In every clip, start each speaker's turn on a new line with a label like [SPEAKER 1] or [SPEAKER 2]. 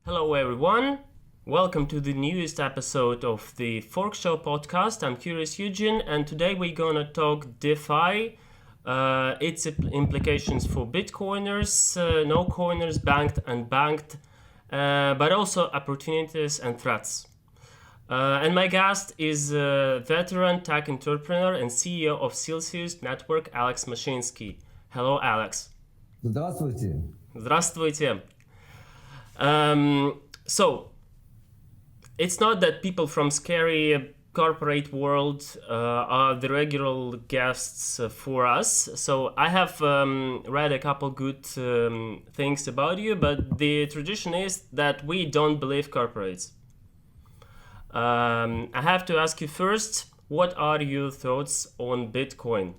[SPEAKER 1] Hello everyone, welcome to the newest episode of the Fork Show podcast. I'm Curious Eugene and today we're gonna talk DeFi, its implications for Bitcoiners, no-coiners, banked and banked, but also opportunities and threats. And my guest is veteran tech entrepreneur and CEO of Celsius Network Алекс Машинский. Hello, Alex.
[SPEAKER 2] Здравствуйте.
[SPEAKER 1] Здравствуйте. So, it's not that people from scary corporate world are the regular guests for us. So I have read a couple good things about you, but the tradition is that we don't believe corporates. I have to ask you first, what are your thoughts on Bitcoin?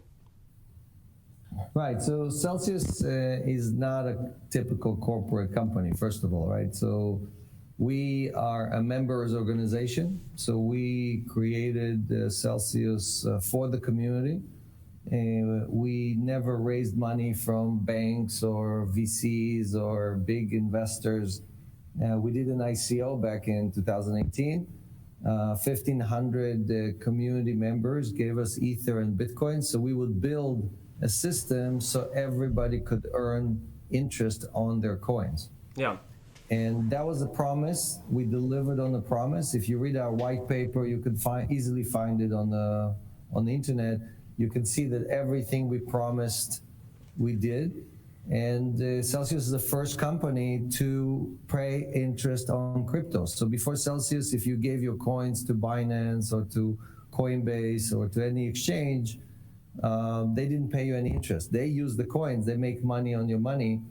[SPEAKER 2] Right, so Celsius is not a typical corporate company, first of all, right? So we are a members organization. So we created Celsius for the community. We never raised money from banks or VCs or big investors. We did an ICO back in 2018. 1,500 community members gave us Ether and Bitcoin. So we would build a system so everybody could earn interest on their coins.
[SPEAKER 1] Yeah.
[SPEAKER 2] And that was a promise. We delivered on the promise. If you read our white paper, you could easily find it on the internet. You can see that everything we promised, we did. And Celsius is the first company to pay interest on crypto. So before Celsius, if you gave your coins to Binance or to Coinbase or to any exchange, they didn't pay you any interest. They use the coins, they make money on your money,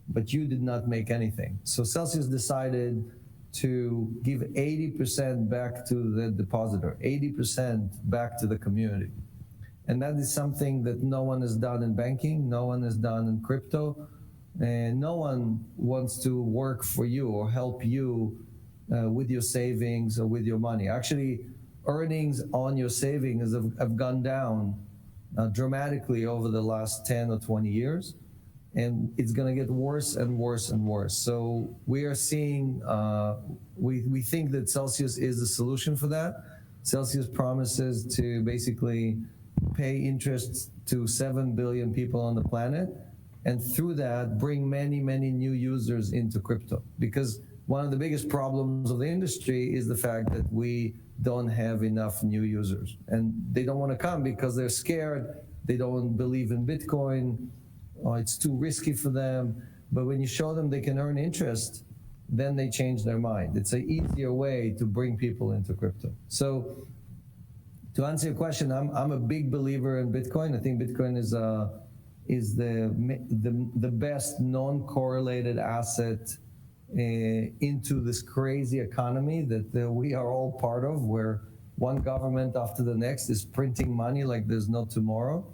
[SPEAKER 2] but you did not make anything. So Celsius decided to give 80% back to the depositor, 80% back to the community. And that is something that no one has done in banking, no one has done in crypto, and no one wants to work for you or help you with your savings or with your money. Actually, earnings on your savings have gone down dramatically over the last 10 or 20 years, and it's going to get worse and worse and worse. So we are seeing, we think that Celsius is the solution for that. Celsius promises to basically pay interest to 7 billion people on the planet, and through that bring many, many new users into crypto. Because one of the biggest problems of the industry is the fact that we don't have enough new users, and they don't want to come because they're scared, they don't believe in Bitcoin, or it's too risky for them. But when you show them they can earn interest, then they change their mind. It's an easier way to bring people into crypto. So to answer your question, I'm a big believer in Bitcoin. I think Bitcoin is the best non-correlated asset into this crazy economy that we are all part of, where one government after the next is printing money like there's no tomorrow.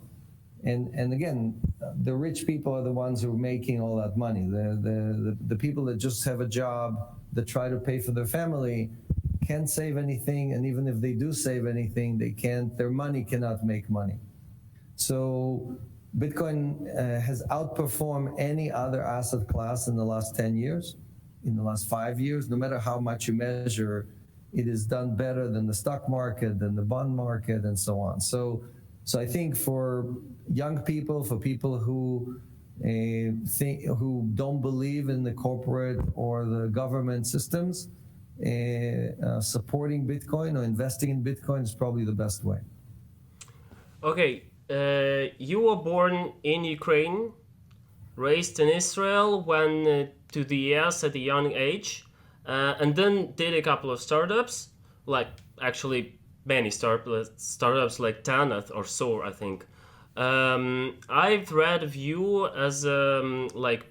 [SPEAKER 2] And again, the rich people are the ones who are making all that money. The people that just have a job, that try to pay for their family, can't save anything, and even if they do save anything, their money cannot make money. So Bitcoin has outperformed any other asset class in the last 10 years. In the last 5 years, no matter how much you measure, it is done better than the stock market, than the bond market, and so on. So I think for young people, for people who don't believe in the corporate or the government systems, supporting Bitcoin or investing in Bitcoin is probably the best way.
[SPEAKER 1] Okay, you were born in Ukraine, raised in Israel, went to the US at a young age, and then did a couple of startups, like actually many startups like 10 or so, I think. I've read of you as like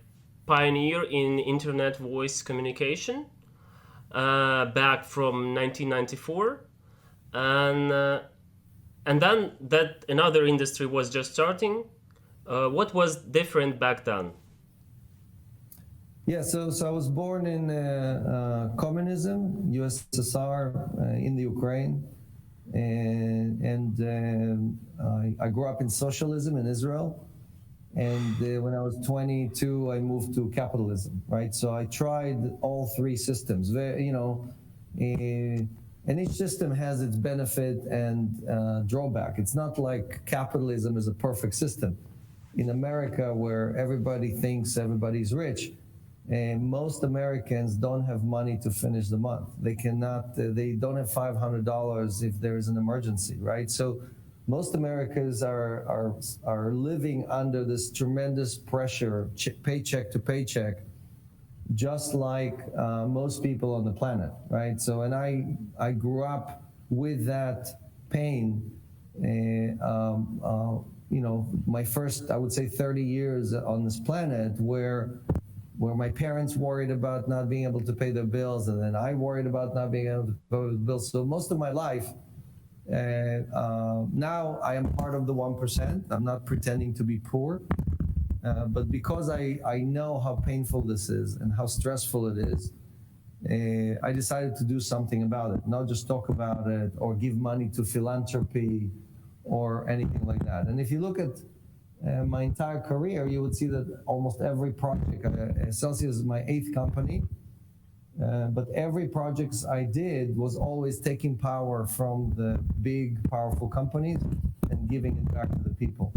[SPEAKER 1] pioneer in internet voice communication back from 1994, and then that another industry was just starting. What was different back then?
[SPEAKER 2] Yeah, so I was born in communism, USSR, in the Ukraine, and I grew up in socialism in Israel. And when I was 22, I moved to capitalism, right? So I tried all three systems, and each system has its benefit and drawback. It's not like capitalism is a perfect system. In America, where everybody thinks everybody's rich, and most Americans don't have money to finish the month. They cannot, they don't have $500 if there is an emergency, right? So most Americans are living under this tremendous pressure, paycheck to paycheck, just like most people on the planet, right? So, and I grew up with that pain. My first, I would say, 30 years on this planet, where my parents worried about not being able to pay their bills, and then I worried about not being able to pay the bills. So most of my life, now I am part of the 1%. I'm not pretending to be poor. But because I know how painful this is and how stressful it is, I decided to do something about it, not just talk about it or give money to philanthropy or anything like that. And if you look at my entire career, you would see that almost every project, Celsius is my 8th company, but every project I did was always taking power from the big, powerful companies and giving it back to the people.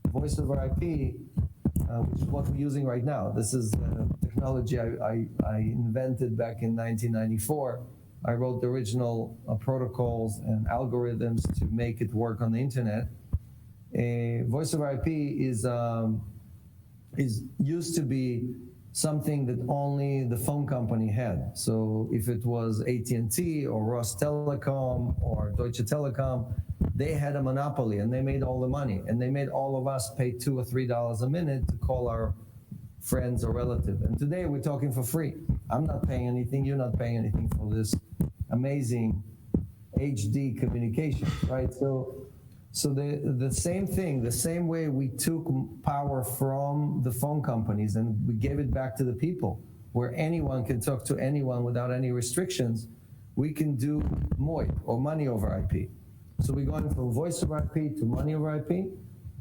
[SPEAKER 2] Voice over IP, which is what we're using right now. This is technology I invented back in 1994. I wrote the original protocols and algorithms to make it work on the internet. Voice over IP is used to be something that only the phone company had. So if it was AT&T or Ross Telecom or Deutsche Telekom, they had a monopoly and they made all the money, and they made all of us pay $2 or $3 a minute to call our friends or relative. And today we're talking for free. I'm not paying anything, you're not paying anything for this amazing HD communication, right? So the same thing, the same way we took power from the phone companies and we gave it back to the people, where anyone can talk to anyone without any restrictions, we can do MOIP, or money over IP. So we're going from voice over IP to money over IP,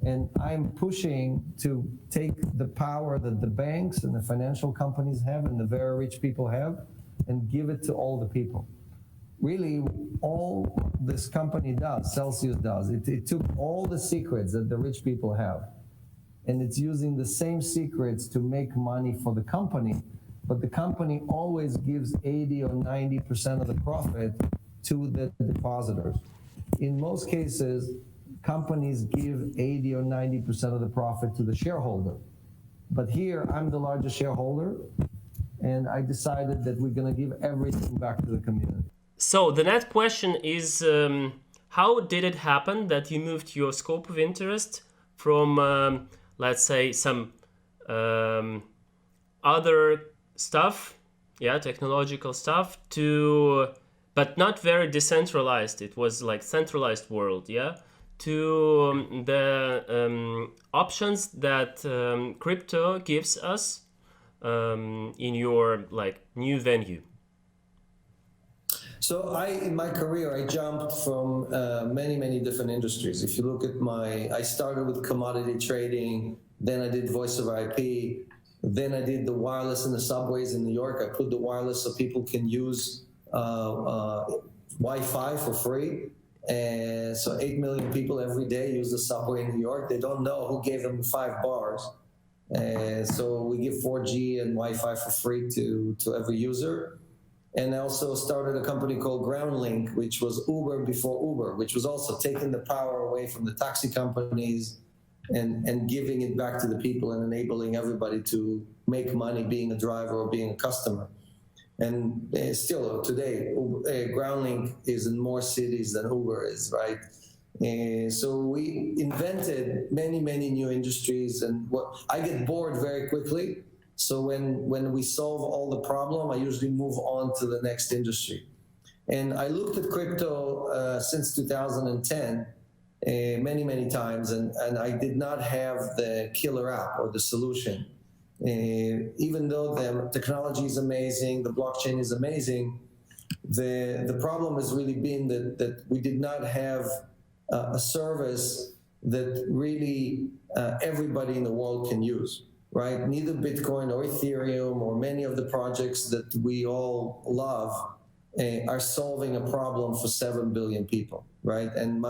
[SPEAKER 2] and I'm pushing to take the power that the banks and the financial companies have and the very rich people have and give it to all the people. Really, all this company does, Celsius does, it took all the secrets that the rich people have, and it's using the same secrets to make money for the company, but the company always gives 80 or 90% of the profit to the depositors. In most cases, companies give 80 or 90% of the profit to the shareholder. But here, I'm the largest shareholder, and I decided that we're going to give everything back to the community.
[SPEAKER 1] So the next question is, how did it happen that you moved your scope of interest from, let's say, some other stuff, technological stuff, to, but not very decentralized, it was like centralized world, to the options that crypto gives us in your new venue?
[SPEAKER 2] So in my career, I jumped from many different industries. If you look at I started with commodity trading, then I did voice over IP, then I did the wireless in the subways in New York. I put the wireless so people can use Wi-Fi for free. And so 8 million people every day use the subway in New York. They don't know who gave them 5 bars. So we give 4G and Wi-Fi for free to every user. And I also started a company called Groundlink, which was Uber before Uber, which was also taking the power away from the taxi companies and giving it back to the people and enabling everybody to make money being a driver or being a customer. And still today, Groundlink is in more cities than Uber is, right? So we invented many new industries, and I get bored very quickly. So when we solve all the problem, I usually move on to the next industry. And I looked at crypto since 2010 many times, and I did not have the killer app or the solution. Even though the technology is amazing, the blockchain is amazing, the problem has really been that we did not have a service that really everybody in the world can use, right? Neither Bitcoin or Ethereum or many of the projects that we all love are solving a problem for 7 billion people, right? And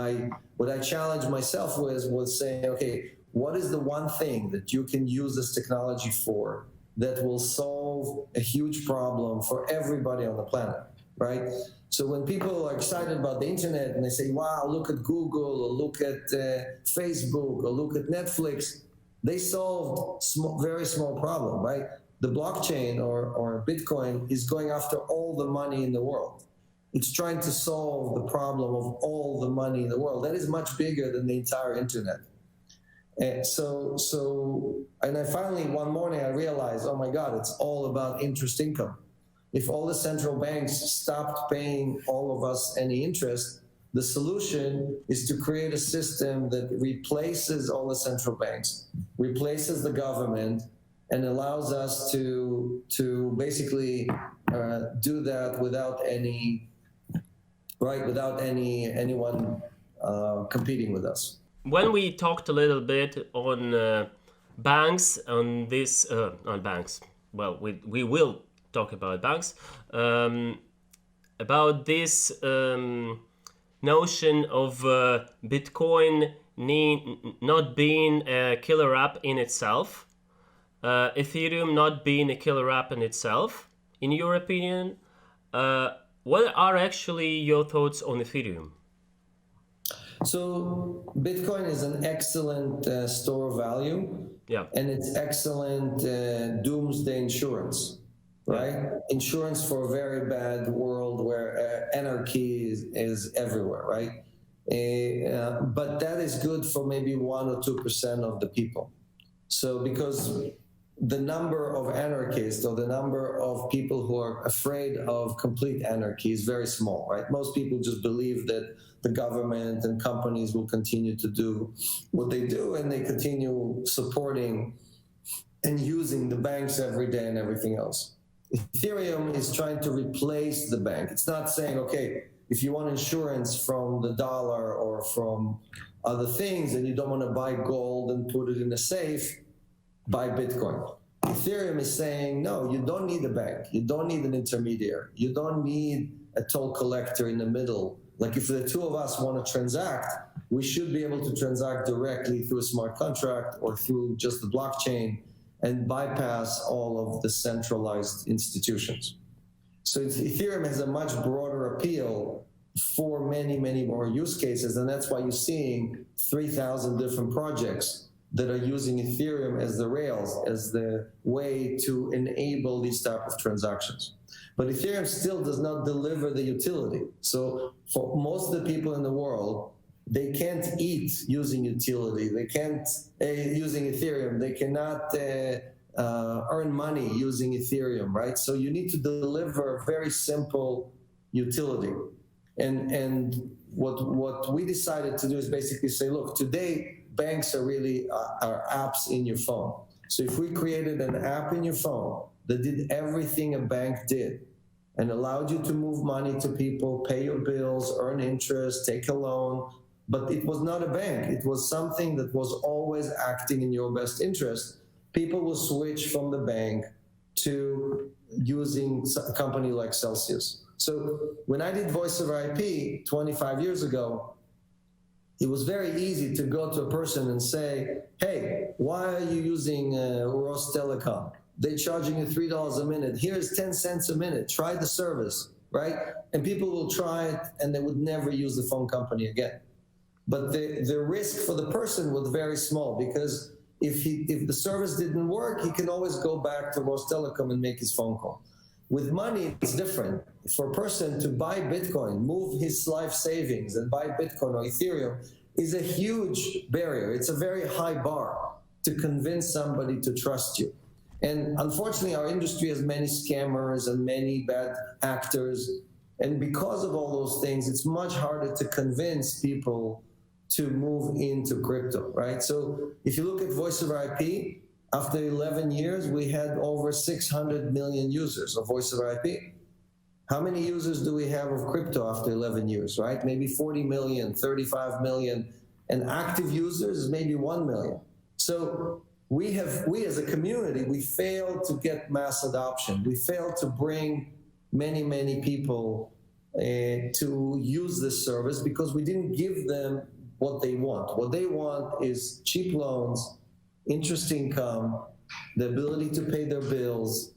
[SPEAKER 2] what I challenged myself with was saying, okay, what is the one thing that you can use this technology for that will solve a huge problem for everybody on the planet, right? So when people are excited about the internet and they say, wow, look at Google, or look at Facebook, or look at Netflix, they solved very small problem, right? The blockchain or Bitcoin is going after all the money in the world. It's trying to solve the problem of all the money in the world. That is much bigger than the entire internet. And and I finally, one morning, I realized, oh my God, it's all about interest income. If all the central banks stopped paying all of us any interest, the solution is to create a system that replaces all the central banks, replaces the government, and allows us to basically do that without anyone competing with us.
[SPEAKER 1] When we talked a little bit on banks, on this, on banks, well, we will talk about banks, about this notion of Bitcoin not being a killer app in itself, Ethereum not being a killer app in itself, in your opinion, what are actually your thoughts on Ethereum?
[SPEAKER 2] So Bitcoin is an excellent store of value, and it's excellent doomsday insurance, right? Insurance for a very bad world where anarchy is everywhere, right? But that is good for maybe 1 or 2% of the people. So because the number of anarchists or the number of people who are afraid of complete anarchy is very small, right? Most people just believe that the government and companies will continue to do what they do, and they continue supporting and using the banks every day and everything else. Ethereum is trying to replace the bank. It's not saying, okay, if you want insurance from the dollar or from other things and you don't want to buy gold and put it in a safe, buy Bitcoin. Ethereum is saying, no, you don't need a bank. You don't need an intermediary. You don't need a toll collector in the middle. Like if the two of us want to transact, we should be able to transact directly through a smart contract or through just the blockchain and bypass all of the centralized institutions. So Ethereum has a much broader appeal for many, many more use cases. And that's why you're seeing 3,000 different projects that are using Ethereum as the rails, as the way to enable these type of transactions. But Ethereum still does not deliver the utility. So for most of the people in the world, they can't eat using utility. They can't, using Ethereum. They cannot earn money using Ethereum, right? So you need to deliver a very simple utility. And what we decided to do is basically say, look, today, banks are really are apps in your phone. So if we created an app in your phone that did everything a bank did and allowed you to move money to people, pay your bills, earn interest, take a loan, but it was not a bank. It was something that was always acting in your best interest. People will switch from the bank to using a company like Celsius. So when I did voice over IP 25 years ago, it was very easy to go to a person and say, hey, why are you using Rostelecom? They're charging you $3 a minute. Here's 10 cents a minute. Try the service, right? And people will try it and they would never use the phone company again. But the risk for the person was very small because if the service didn't work, he can always go back to Rostelecom and make his phone call. With money, it's different. For a person to buy Bitcoin, move his life savings and buy Bitcoin or Ethereum is a huge barrier. It's a very high bar to convince somebody to trust you. And unfortunately, our industry has many scammers and many bad actors. And because of all those things, it's much harder to convince people to move into crypto, right? So if you look at voice over IP, after 11 years, we had over 600 million users of voice over IP. How many users do we have of crypto after 11 years, right? Maybe 40 million, 35 million. and active users is maybe 1 million. So we as a community, we failed to get mass adoption. We failed to bring many people to use this service because we didn't give them what they want. What they want is cheap loans, interest income, the ability to pay their bills,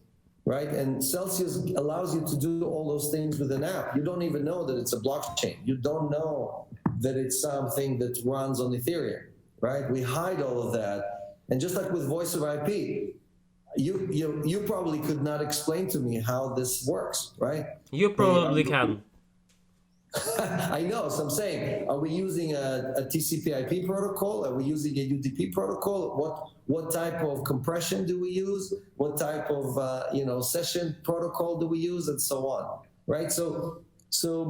[SPEAKER 2] right? And Celsius allows you to do all those things with an app. You don't even know that it's a blockchain. You don't know that it's something that runs on Ethereum, right? We hide all of that. And just like with voice over IP, you probably could not explain to me how this works, right?
[SPEAKER 1] You probably can.
[SPEAKER 2] I know, so I'm saying, are we using a TCP/IP protocol? Are we using a UDP protocol? What type of compression do we use? What type of session protocol do we use, and so on, right? So,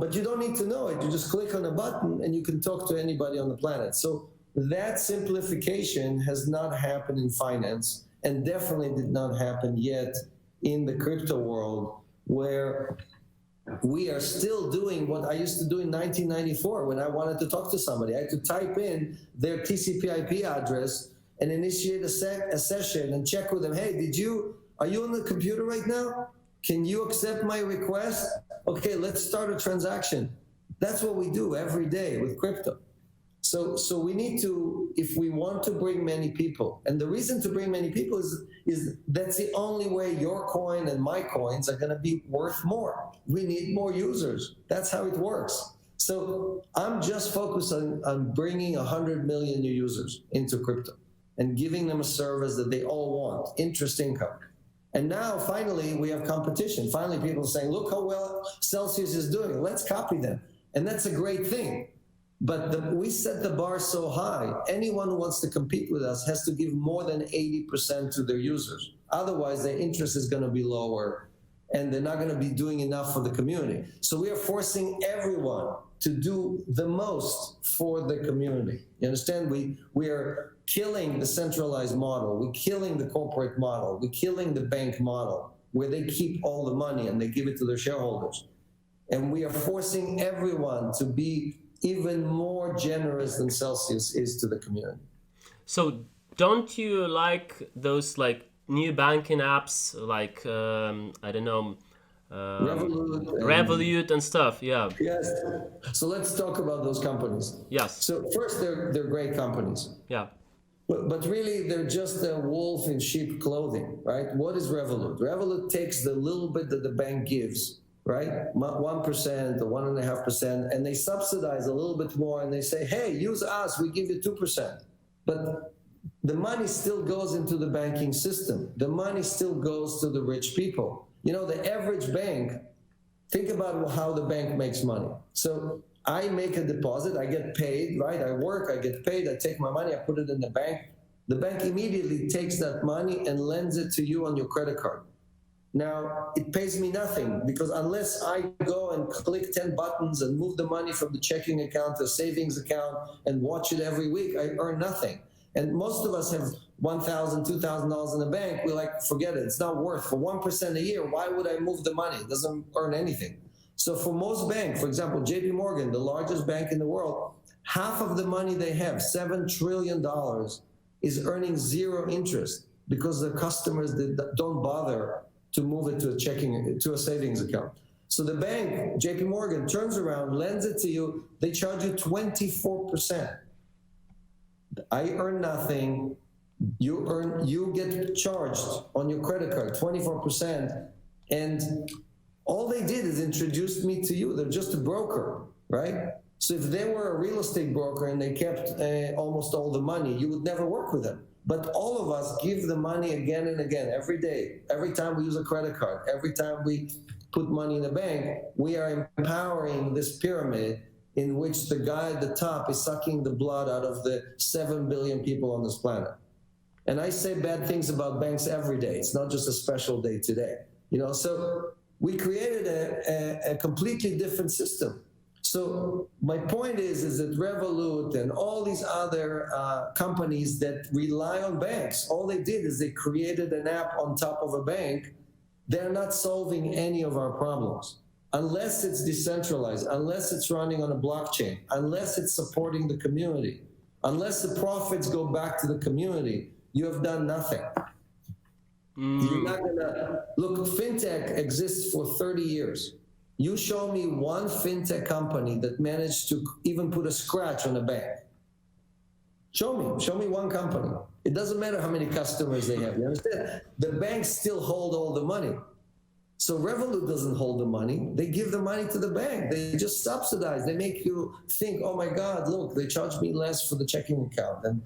[SPEAKER 2] but you don't need to know it. You just click on a button and you can talk to anybody on the planet. So that simplification has not happened in finance, and definitely did not happen yet in the crypto world, where we are still doing what I used to do in 1994 when I wanted to talk to somebody. I had to type in their TCP/IP address and initiate a session and check with them. Hey, are you on the computer right now? Can you accept my request? Okay, let's start a transaction. That's what we do every day with crypto. So we need to, if we want to bring many people, and the reason to bring many people is that's the only way your coin and my coins are going to be worth more. We need more users. That's how it works. So I'm just focused on bringing 100 million new users into crypto and giving them a service that they all want, interest income. And now finally we have competition. Finally people are saying, look how well Celsius is doing. Let's copy them. And that's a great thing. But we set the bar so high, anyone who wants to compete with us has to give more than 80% to their users. Otherwise, their interest is going to be lower, and they're not going to be doing enough for the community. So we are forcing everyone to do the most for the community. You understand? We are killing the centralized model. We're killing the corporate model. We're killing the bank model, where they keep all the money and they give it to their shareholders. And we are forcing everyone to be even more generous than Celsius is to the community.
[SPEAKER 1] So don't you like those new banking apps like Revolut and stuff? Yeah.
[SPEAKER 2] Yes. So let's talk about those companies.
[SPEAKER 1] Yes.
[SPEAKER 2] So first, they're great companies.
[SPEAKER 1] Yeah.
[SPEAKER 2] But really, they're just a wolf in sheep clothing, right? What is Revolut? Revolut takes the little bit that the bank gives, right? 1% or 1.5%, and they subsidize a little bit more, and they say, hey, use us, we give you 2%. But the money still goes into the banking system. The money still goes to the rich people. You know, the average bank, think about how the bank makes money. So I make a deposit, I get paid, right? I work, I get paid, I take my money, I put it in the bank. The bank immediately takes that money and lends it to you on your credit card. Now, it pays me nothing, because unless I go and click 10 buttons and move the money from the checking account to a savings account and watch it every week, I earn nothing. And most of us have $1,000, $2,000 in the bank. We're like, forget it, it's not worth. For 1% a year, why would I move the money? It doesn't earn anything. So for most banks, for example, JP Morgan, the largest bank in the world, half of the money they have, $7 trillion, is earning zero interest because the customers don't bother to move it to a savings account. So the bank, JP Morgan, turns around, lends it to you, they charge you 24%. I earn nothing, you get charged on your credit card 24%, and all they did is introduce me to you. They're just a broker, right? So if they were a real estate broker and they kept almost all the money, you would never work with them. But all of us give the money again and again, every day. Every time we use a credit card, every time we put money in the bank, we are empowering this pyramid in which the guy at the top is sucking the blood out of the 7 billion people on this planet. And I say bad things about banks every day. It's not just a special day today. You know, so we created a completely different system. So my point is that Revolut and all these other companies that rely on banks, all they did is they created an app on top of a bank. They're not solving any of our problems. Unless it's decentralized, unless it's running on a blockchain, unless it's supporting the community, Unless the profits go back to the community, you have done nothing. You're not gonna look. Fintech exists for 30 years. You show me one fintech company that managed to even put a scratch on a bank. Show me one company. It doesn't matter how many customers they have. You understand? The banks still hold all the money. So Revolut doesn't hold the money. They give the money to the bank. They just subsidize. They make you think, oh my God, look, they charge me less for the checking account, and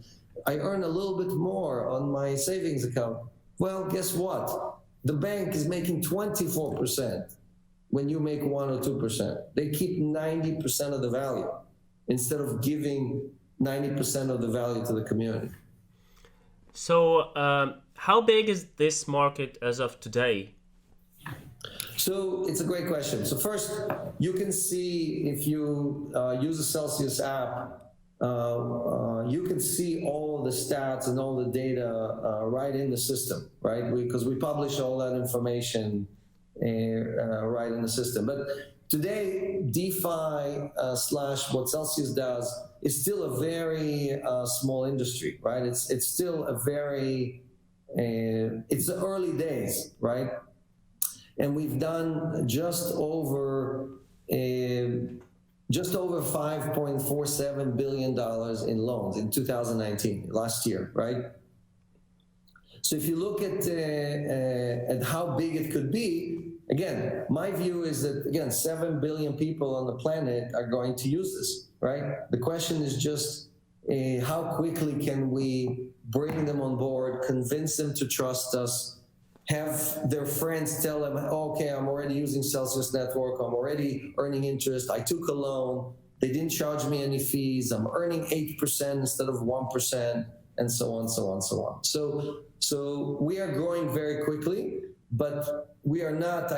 [SPEAKER 2] I earn a little bit more on my savings account. Well, guess what? The bank is making 24% when you make 1 or 2%. They keep 90% of the value instead of giving 90% of the value to the community.
[SPEAKER 1] So how big is this market as of today?
[SPEAKER 2] So it's a great question. So first, you can see if you use a Celsius app, you can see all the stats and all the data right in the system, right? Because we publish all that information right in the system. But today, DeFi slash what Celsius does is still a very small industry, right? It's still a very, it's the early days, right? And we've done just over $5.47 billion in loans in 2019, last year, right? So if you look at how big it could be, again, my view is that, again, 7 billion people on the planet are going to use this, right? The question is just how quickly can we bring them on board, convince them to trust us, have their friends tell them, oh, okay, I'm already using Celsius Network, I'm already earning interest, I took a loan, they didn't charge me any fees, I'm earning 8% instead of 1%, and so on, so on, so on. So we are growing very quickly, but we are not,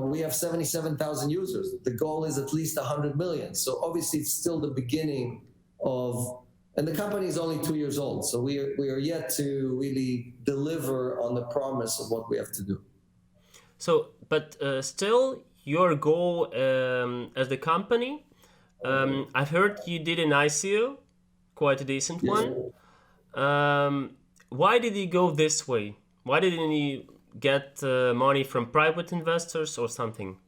[SPEAKER 2] we have 77,000 users. The goal is at least 100 million. So obviously it's still the beginning of, and the company is only 2 years old. So we are yet to really deliver on the promise of what we have to do. So,
[SPEAKER 1] but still your goal as the company, I've heard you did an ICO, quite a decent one. Why did you go this way? Why didn't you get money from private investors or something?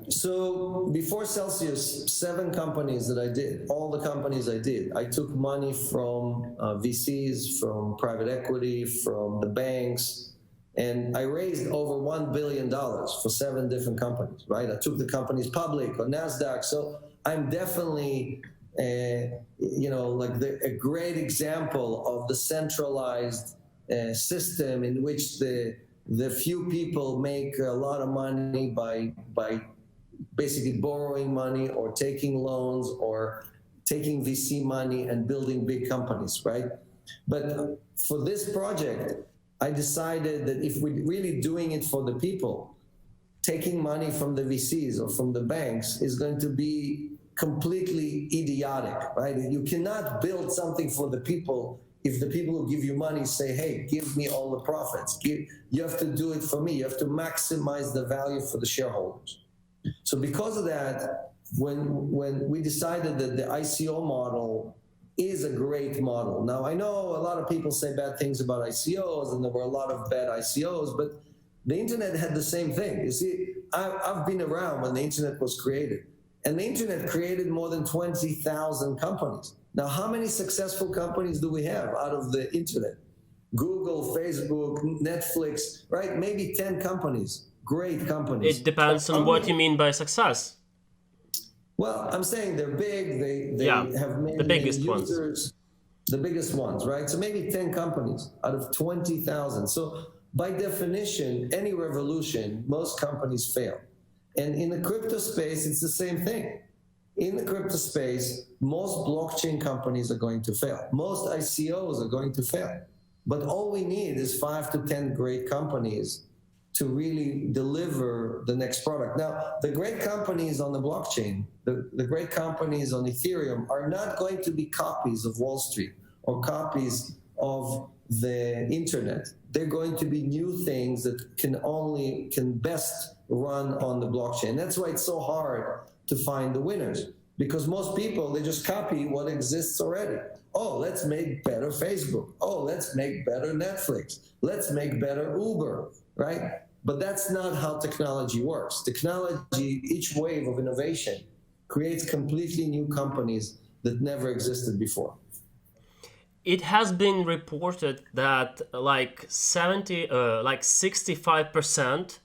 [SPEAKER 2] So before Celsius, 7 companies that I did, all the companies I did, I took money from VCs, from private equity, from the banks, and I raised over $1 billion for 7 different companies, right? I took the companies public on NASDAQ. So I'm definitely, a great example of the centralized system in which the few people make a lot of money by basically borrowing money or taking loans or taking VC money and building big companies, right? But for this project, I decided that if we're really doing it for the people, taking money from the VCs or from the banks is going to be completely idiotic, right? You cannot build something for the people if the people who give you money say, hey, give me all the profits. You have to do it for me. You have to maximize the value for the shareholders. So because of that, when we decided that the ICO model is a great model. Now, I know a lot of people say bad things about ICOs, and there were a lot of bad ICOs, but the internet had the same thing. You see, I've been around when the internet was created, and the internet created more than 20,000 companies. Now, how many successful companies do we have out of the internet? Google, Facebook, Netflix, right? Maybe 10 companies. Great companies.
[SPEAKER 1] It depends on what you mean by success.
[SPEAKER 2] Well, I'm saying they're big. They have many,
[SPEAKER 1] the biggest
[SPEAKER 2] users,
[SPEAKER 1] ones.
[SPEAKER 2] The biggest ones, right? So maybe 10 companies out of 20,000. So by definition, any revolution, most companies fail. And in the crypto space, it's the same thing. In the crypto space, most blockchain companies are going to fail. Most ICOs are going to fail. But all we need is 5 to 10 great companies to really deliver the next product. Now, the great companies on the blockchain, the great companies on Ethereum are not going to be copies of Wall Street or copies of the internet. They're going to be new things that can best run on the blockchain. That's why it's so hard to find the winners. because most people, they just copy what exists already. Oh, let's make better Facebook. Oh, let's make better Netflix. Let's make better Uber, right? But that's not how technology works. Technology, each wave of innovation creates completely new companies that never existed before.
[SPEAKER 1] It has been reported that like 65%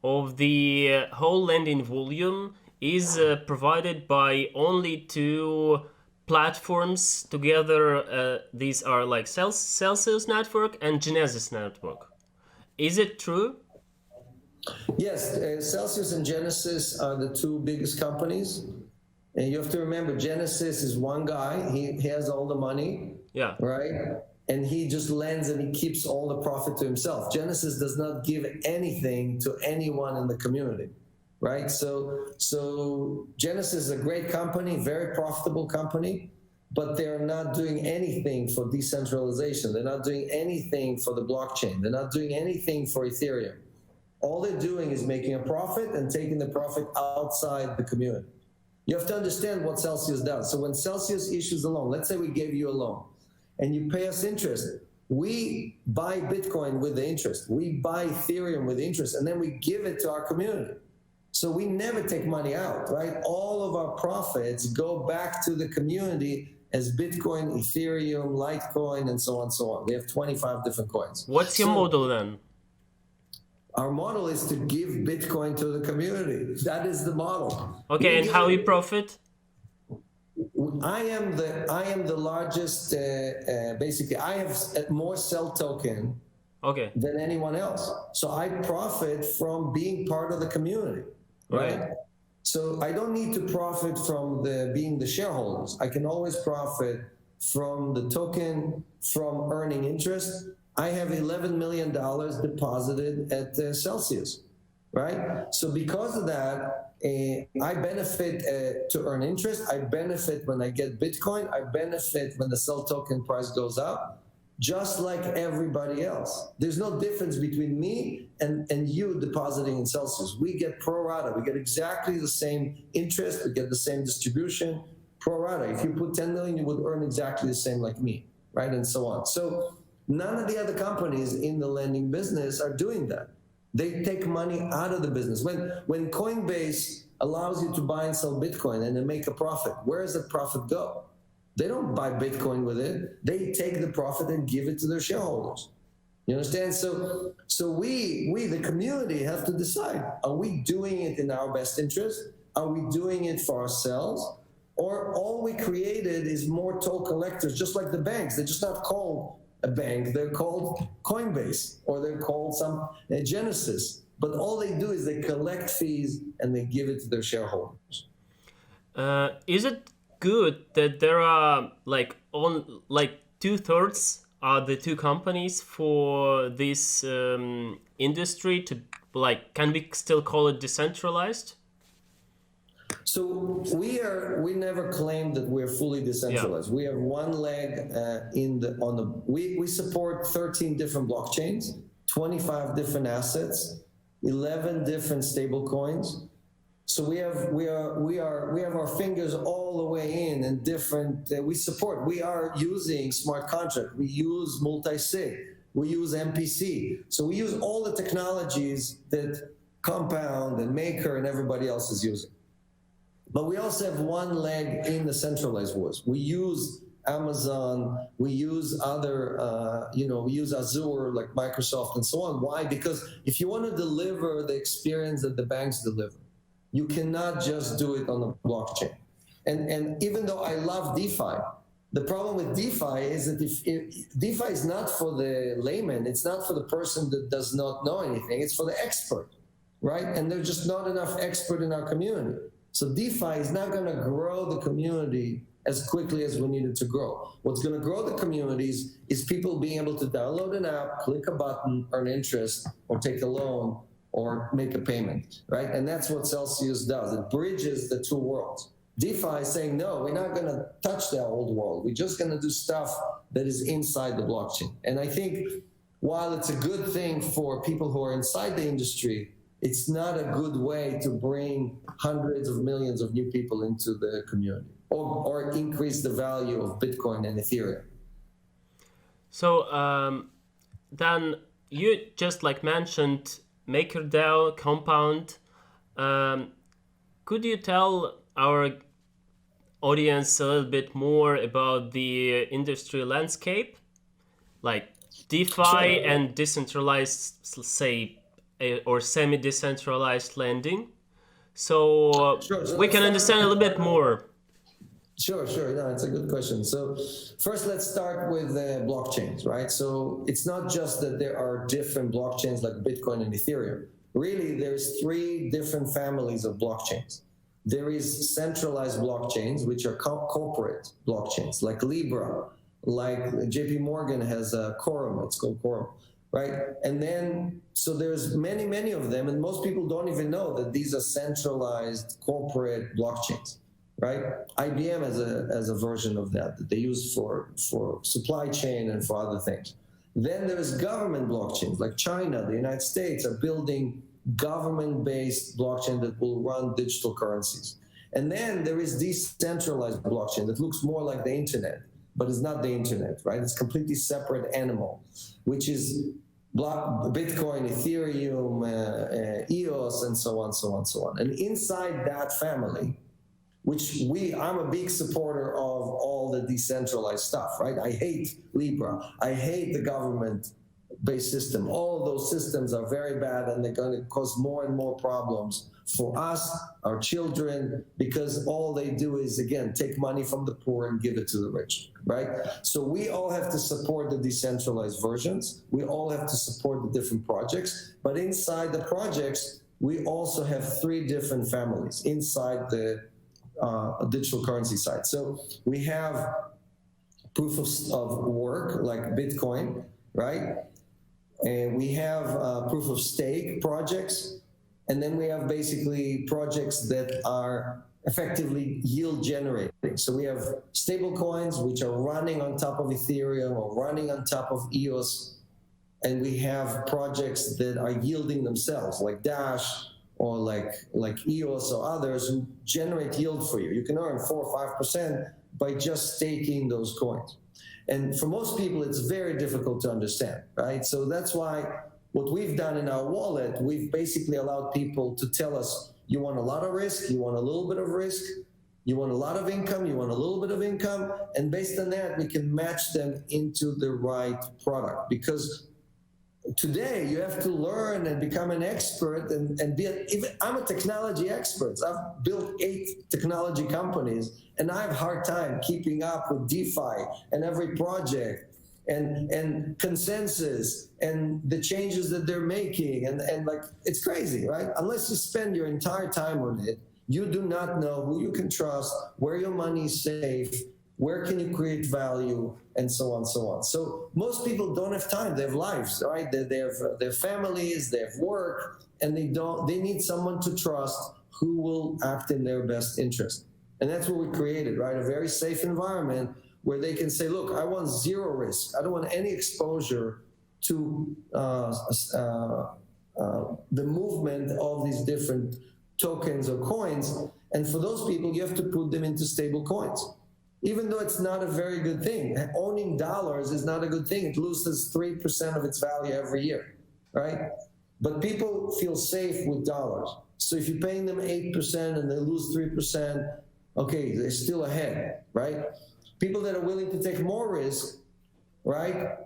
[SPEAKER 1] of the whole lending volume is provided by only two platforms together. These are like Celsius Network and Genesis Network. Is it true?
[SPEAKER 2] Yes, Celsius and Genesis are the two biggest companies. And you have to remember, Genesis is one guy. He has all the money,
[SPEAKER 1] Yeah.
[SPEAKER 2] right? And he just lends and he keeps all the profit to himself. Genesis does not give anything to anyone in the community, right? So Genesis is a great company, very profitable company, but they're not doing anything for decentralization. They're not doing anything for the blockchain. They're not doing anything for Ethereum. All they're doing is making a profit and taking the profit outside the community. You have to understand what Celsius does. So when Celsius issues a loan, let's say we gave you a loan and you pay us interest, we buy Bitcoin with the interest. We buy Ethereum with interest, and then we give it to our community. So we never take money out, right? All of our profits go back to the community as Bitcoin, Ethereum, Litecoin, and so on and so on. We have 25 different coins.
[SPEAKER 1] What's your model then?
[SPEAKER 2] Our model is to give Bitcoin to the community. That is the model.
[SPEAKER 1] Okay, and how you profit?
[SPEAKER 2] I am the largest. Basically, I have more cell token than anyone else. So I profit from being part of the community, right? So I don't need to profit from being the shareholders. I can always profit from the token, from earning interest. I have $11 million deposited at Celsius, right? So because of that, I benefit to earn interest. I benefit when I get Bitcoin. I benefit when the cell token price goes up, just like everybody else. There's no difference between me and you depositing in Celsius. We get pro rata. We get exactly the same interest. We get the same distribution, pro rata. If you put 10 million, you would earn exactly the same like me, right? And so on. So none of the other companies in the lending business are doing that. They take money out of the business. When Coinbase allows you to buy and sell Bitcoin and then make a profit, where does the profit go? They don't buy Bitcoin with it. They take the profit and give it to their shareholders. You understand? So we, the community, have to decide, are we doing it in our best interest? Are we doing it for ourselves? Or all we created is more toll collectors, just like the banks. They're just not called a bank, they're called Coinbase, or they're called some Genesis. But all they do is they collect fees and they give it to their shareholders.
[SPEAKER 1] Is it good that there are like 2/3 are the two companies for this industry to can we still call it decentralized?
[SPEAKER 2] So we never claimed that we're fully decentralized. Yeah. We have one leg we support 13 different blockchains, 25 different assets, 11 different stable coins. So we have our fingers all the way in and different. We are using smart contract. We use multi-sig. We use MPC. So we use all the technologies that Compound and Maker and everybody else is using. But we also have one leg in the centralized wars. We use Amazon, we use other, we use Azure like Microsoft and so on. Why? Because if you want to deliver the experience that the banks deliver, you cannot just do it on the blockchain. And even though I love DeFi, the problem with DeFi is that if DeFi is not for the layman, it's not for the person that does not know anything, it's for the expert, right? And there's just not enough expert in our community. So DeFi is not going to grow the community as quickly as we need it to grow. What's going to grow the communities is people being able to download an app, click a button, earn interest, or take a loan, or make a payment, right? And that's what Celsius does. It bridges the two worlds. DeFi is saying, no, we're not going to touch the old world. We're just going to do stuff that is inside the blockchain. And I think while it's a good thing for people who are inside the industry, it's not a good way to bring hundreds of millions of new people into the community or increase the value of Bitcoin and Ethereum.
[SPEAKER 1] So then you just like mentioned MakerDAO, Compound. Could you tell our audience a little bit more about the industry landscape, like DeFi
[SPEAKER 2] Sure.
[SPEAKER 1] and decentralized, say, or semi-decentralized lending, so
[SPEAKER 2] Sure. So
[SPEAKER 1] we can understand a little bit more.
[SPEAKER 2] Sure. No, it's a good question. So first, let's start with blockchains, right? So it's not just that there are different blockchains like Bitcoin and Ethereum. Really, there's three different families of blockchains. There is centralized blockchains, which are corporate blockchains, like Libra, like JP Morgan has a Quorum, it's called Quorum, right? And then, so there's many of them, and most people don't even know that these are centralized corporate blockchains, right? IBM has a version of that they use for supply chain and for other things. Then there's government blockchains, like China, the United States are building government-based blockchain that will run digital currencies. And then there is decentralized blockchain that looks more like the internet, but it's not the internet, right? It's a completely separate animal, which is Bitcoin, Ethereum, EOS, and so on. And inside that family, which I'm a big supporter of all the decentralized stuff, right? I hate Libra. I hate the government-based system. All of those systems are very bad, and they're going to cause more and more problems for us, our children, because all they do is, again, take money from the poor and give it to the rich, right? So we all have to support the decentralized versions. We all have to support the different projects. But inside the projects, we also have three different families inside the digital currency side. So we have proof of work, like Bitcoin, right? And we have proof of stake projects. And then we have basically projects that are effectively yield generating. So we have stable coins, which are running on top of Ethereum or running on top of EOS. And we have projects that are yielding themselves, like Dash or like EOS or others, who generate yield for you. You can earn 4 or 5% by just staking those coins. And for most people, it's very difficult to understand, right? So that's why what we've done in our wallet, we've basically allowed people to tell us, you want a lot of risk, you want a little bit of risk, you want a lot of income, you want a little bit of income, and based on that, we can match them into the right product. Because today, you have to learn and become an expert and be I'm a technology expert. I've built 8 technology companies, and I have a hard time keeping up with DeFi and every project and consensus and the changes that they're making. And like, it's crazy, right? Unless you spend your entire time on it, you do not know who you can trust, where your money is safe, where can you create value, and so on. So most people don't have time. They have lives, right? They have their families, they have work, and they need someone to trust who will act in their best interest. And that's what we created, right? A very safe environment where they can say, look, I want zero risk. I don't want any exposure to the movement of these different tokens or coins. And for those people, you have to put them into stable coins. Even though it's not a very good thing. Owning dollars is not a good thing. It loses 3% of its value every year, right? But people feel safe with dollars. So if you're paying them 8% and they lose 3%, okay, they're still ahead, right? People that are willing to take more risk, right,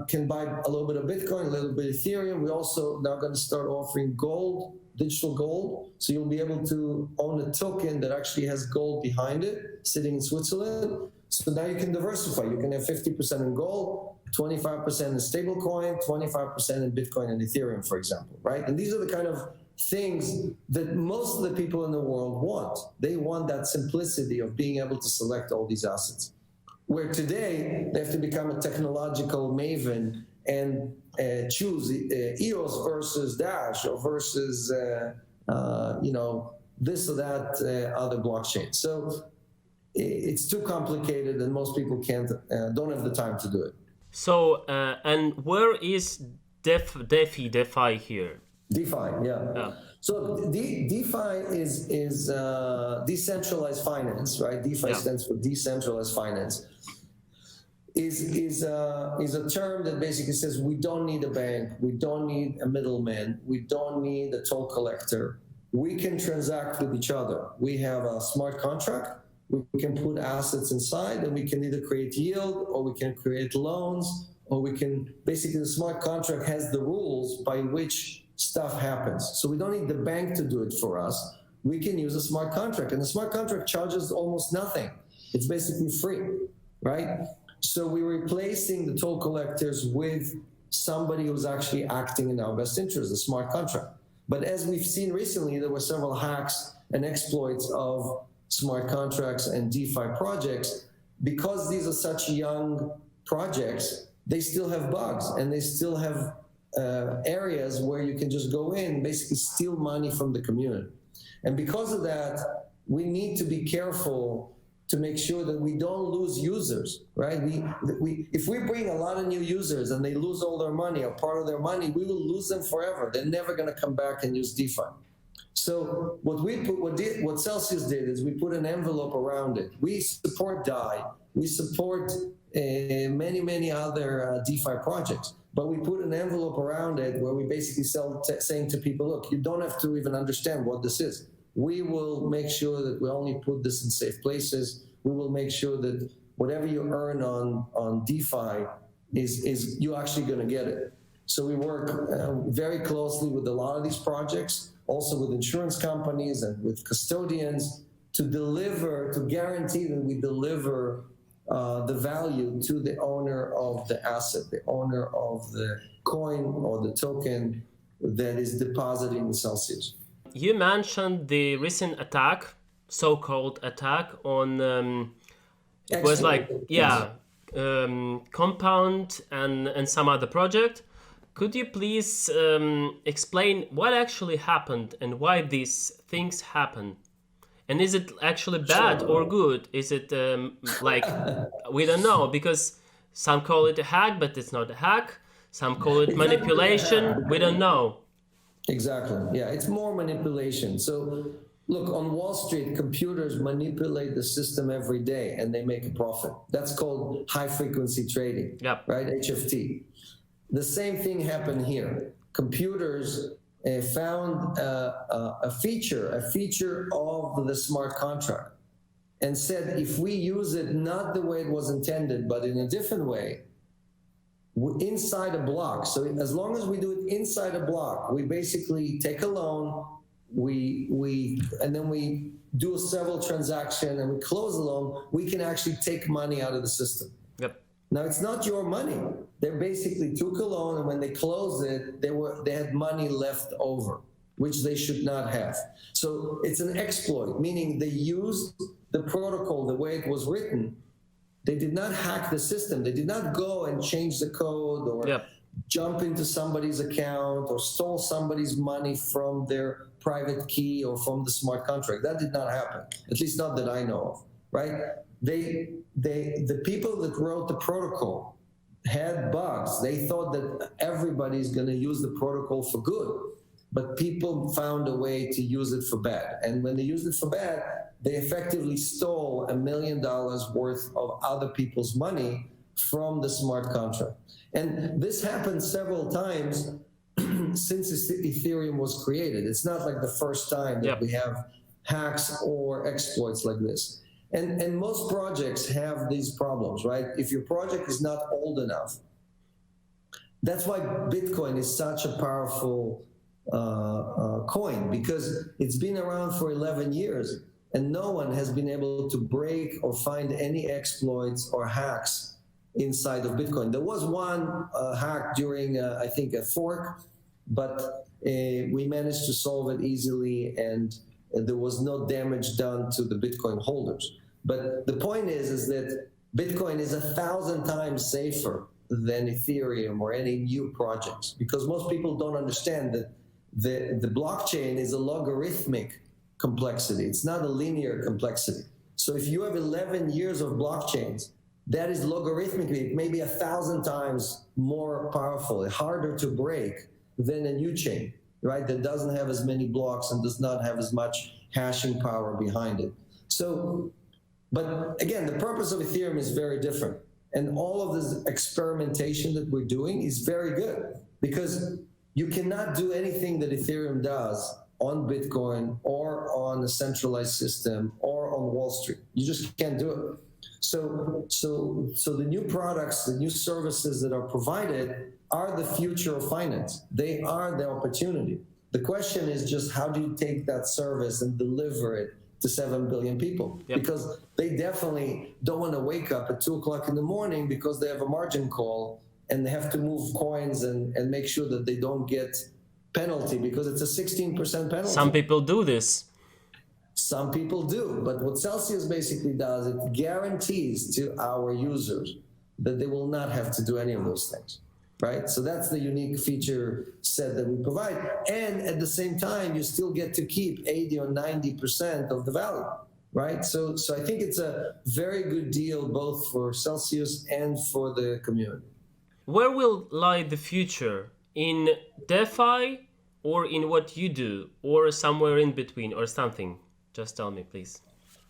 [SPEAKER 2] can buy a little bit of Bitcoin, a little bit of Ethereum. We also now going to start offering gold, digital gold. So you'll be able to own a token that actually has gold behind it, sitting in Switzerland. So now you can diversify. You can have 50% in gold, 25% in stablecoin, 25% in Bitcoin and Ethereum, for example, right? And these are the kind of things that most of the people in the world want. They want that simplicity of being able to select all these assets. Where today, they have to become a technological maven and choose EOS versus Dash or versus, this or that other blockchain. So it's too complicated and most people don't have the time to do it.
[SPEAKER 1] So, and where is DeFi here?
[SPEAKER 2] DeFi, yeah. So DeFi is decentralized finance, right? DeFi stands for decentralized finance. Is a term that basically says we don't need a bank, we don't need a middleman, we don't need a toll collector. We can transact with each other. We have a smart contract. We can put assets inside, and we can either create yield, or we can create loans, or we can basically the smart contract has the rules by which stuff happens. So we don't need the bank to do it for us. We can use a smart contract, and the smart contract charges almost nothing. It's basically free, right? So we're replacing the toll collectors with somebody who's actually acting in our best interest, a smart contract. But as we've seen recently, there were several hacks and exploits of smart contracts and DeFi projects. Because these are such young projects, they still have bugs, and they still have areas where you can just go in, basically steal money from the community. And because of that, we need to be careful to make sure that we don't lose users, right? If we bring a lot of new users and they lose all their money or part of their money, we will lose them forever. They're never going to come back and use DeFi. So what Celsius did is we put an envelope around it. We support DAI. We support many other DeFi projects, but we put an envelope around it where we basically saying to people, look, you don't have to even understand what this is. We will make sure that we only put this in safe places. We will make sure that whatever you earn on DeFi is you're actually going to get it. So we work very closely with a lot of these projects, also with insurance companies and with custodians to guarantee that we deliver the value to the owner of the asset, the owner of the coin or the token that is deposited in Celsius.
[SPEAKER 1] You mentioned the recent attack, so-called attack on, it was like, Compound and some other project. Could you please explain what actually happened and why these things happen? And is it actually bad or good? Is it we don't know, because some call it a hack, but it's not a hack. Some call it manipulation. We don't know.
[SPEAKER 2] Exactly. Yeah, it's more manipulation. So look, on Wall Street, computers manipulate the system every day and they make a profit. That's called high frequency trading, right? HFT. The same thing happened here. Computers found a feature of the smart contract and said, if we use it not the way it was intended, but in a different way, inside a block. So as long as we do it inside a block, we basically take a loan, and then we do several transactions and we close the loan, we can actually take money out of the system. Now it's not your money. They basically took a loan, and when they closed it, they had money left over, which they should not have. So it's an exploit, meaning they used the protocol the way it was written. They did not hack the system. They did not go and change the code or jump into somebody's account or stole somebody's money from their private key or from the smart contract. That did not happen, at least not that I know of, right? The people that wrote the protocol had bugs. They thought that everybody's going to use the protocol for good, but people found a way to use it for bad. And when they used it for bad, they effectively stole $1 million worth of other people's money from the smart contract. And this happened several times since Ethereum was created. It's not like the first time that we have hacks or exploits like this. And most projects have these problems, right? If your project is not old enough, that's why Bitcoin is such a powerful coin, because it's been around for 11 years and no one has been able to break or find any exploits or hacks inside of Bitcoin. There was one hack during, I think, a fork, but we managed to solve it easily and there was no damage done to the Bitcoin holders. But the point is that Bitcoin is 1,000 times safer than Ethereum or any new projects, because most people don't understand that the blockchain is a logarithmic complexity. It's not a linear complexity. So if you have 11 years of blockchains, that is logarithmically maybe 1,000 times more powerful, harder to break than a new chain. right? That doesn't have as many blocks and does not have as much hashing power behind it. So, but again, the purpose of Ethereum is very different. And all of this experimentation that we're doing is very good, because you cannot do anything that Ethereum does on Bitcoin or on a centralized system or on Wall Street. You just can't do it. So the new products, the new services that are provided are the future of finance. They are the opportunity. The question is just, how do you take that service and deliver it to 7 billion people?
[SPEAKER 1] Yep.
[SPEAKER 2] Because they definitely don't want to wake up at 2 o'clock in the morning because they have a margin call and they have to move coins and make sure that they don't get penalty, because it's a 16% penalty.
[SPEAKER 1] Some people do this.
[SPEAKER 2] Some people do, but what Celsius basically does, it guarantees to our users that they will not have to do any of those things, right? So that's the unique feature set that we provide. And at the same time, you still get to keep 80 or 90% of the value, right? So I think it's a very good deal both for Celsius and for the community.
[SPEAKER 1] Where will lie the future? In DeFi or in what you do, or somewhere in between, or something? Just tell me, please.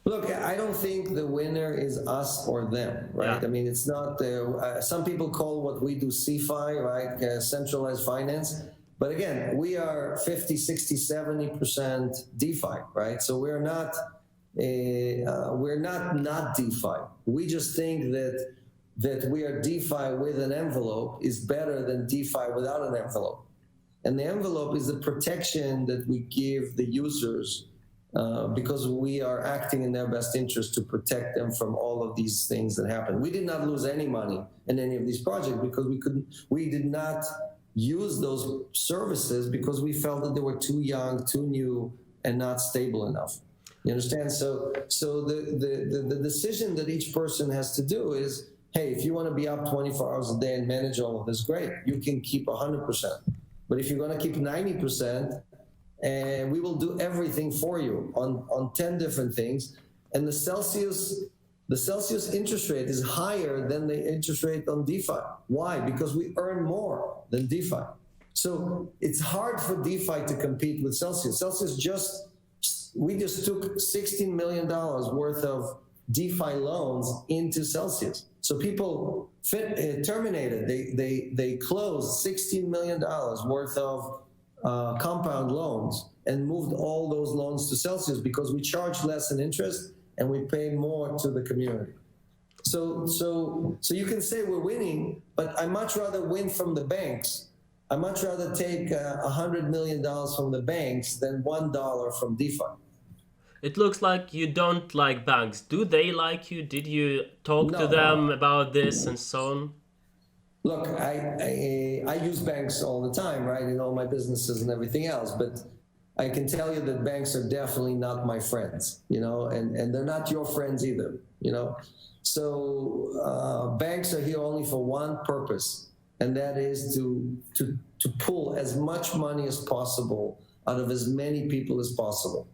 [SPEAKER 2] Look, I don't think the winner is us or them, right?
[SPEAKER 1] Yeah.
[SPEAKER 2] I mean, it's not, some people call what we do CFI, right? Centralized finance. But again, we are 50, 60, 70% DeFi, right? So we're not DeFi. We just think that we are DeFi with an envelope is better than DeFi without an envelope. And the envelope is the protection that we give the users because we are acting in their best interest to protect them from all of these things that happen. We did not lose any money in any of these projects because we did not use those services because we felt that they were too young, too new, and not stable enough. You understand? So the decision that each person has to do is, hey, if you want to be up 24 hours a day and manage all of this, great. You can keep 100%. But if you're going to keep 90%, and we will do everything for you on 10 different things. And the Celsius interest rate is higher than the interest rate on DeFi. Why? Because we earn more than DeFi. So it's hard for DeFi to compete with Celsius. We just took $16 million worth of DeFi loans into Celsius. So people terminated. They closed $16 million worth of compound loans and moved all those loans to Celsius because we charge less in interest and we pay more to the community. So you can say we're winning, but I much rather win from the banks. I much rather take $100 million from the banks than $1 from DeFi.
[SPEAKER 1] It looks like you don't like banks. Do they like you? Did you talk to them about this and so on?
[SPEAKER 2] Look, I use banks all the time, right, in all my businesses and everything else, but I can tell you that banks are definitely not my friends, and they're not your friends either, So banks are here only for one purpose, and that is to pull as much money as possible out of as many people as possible.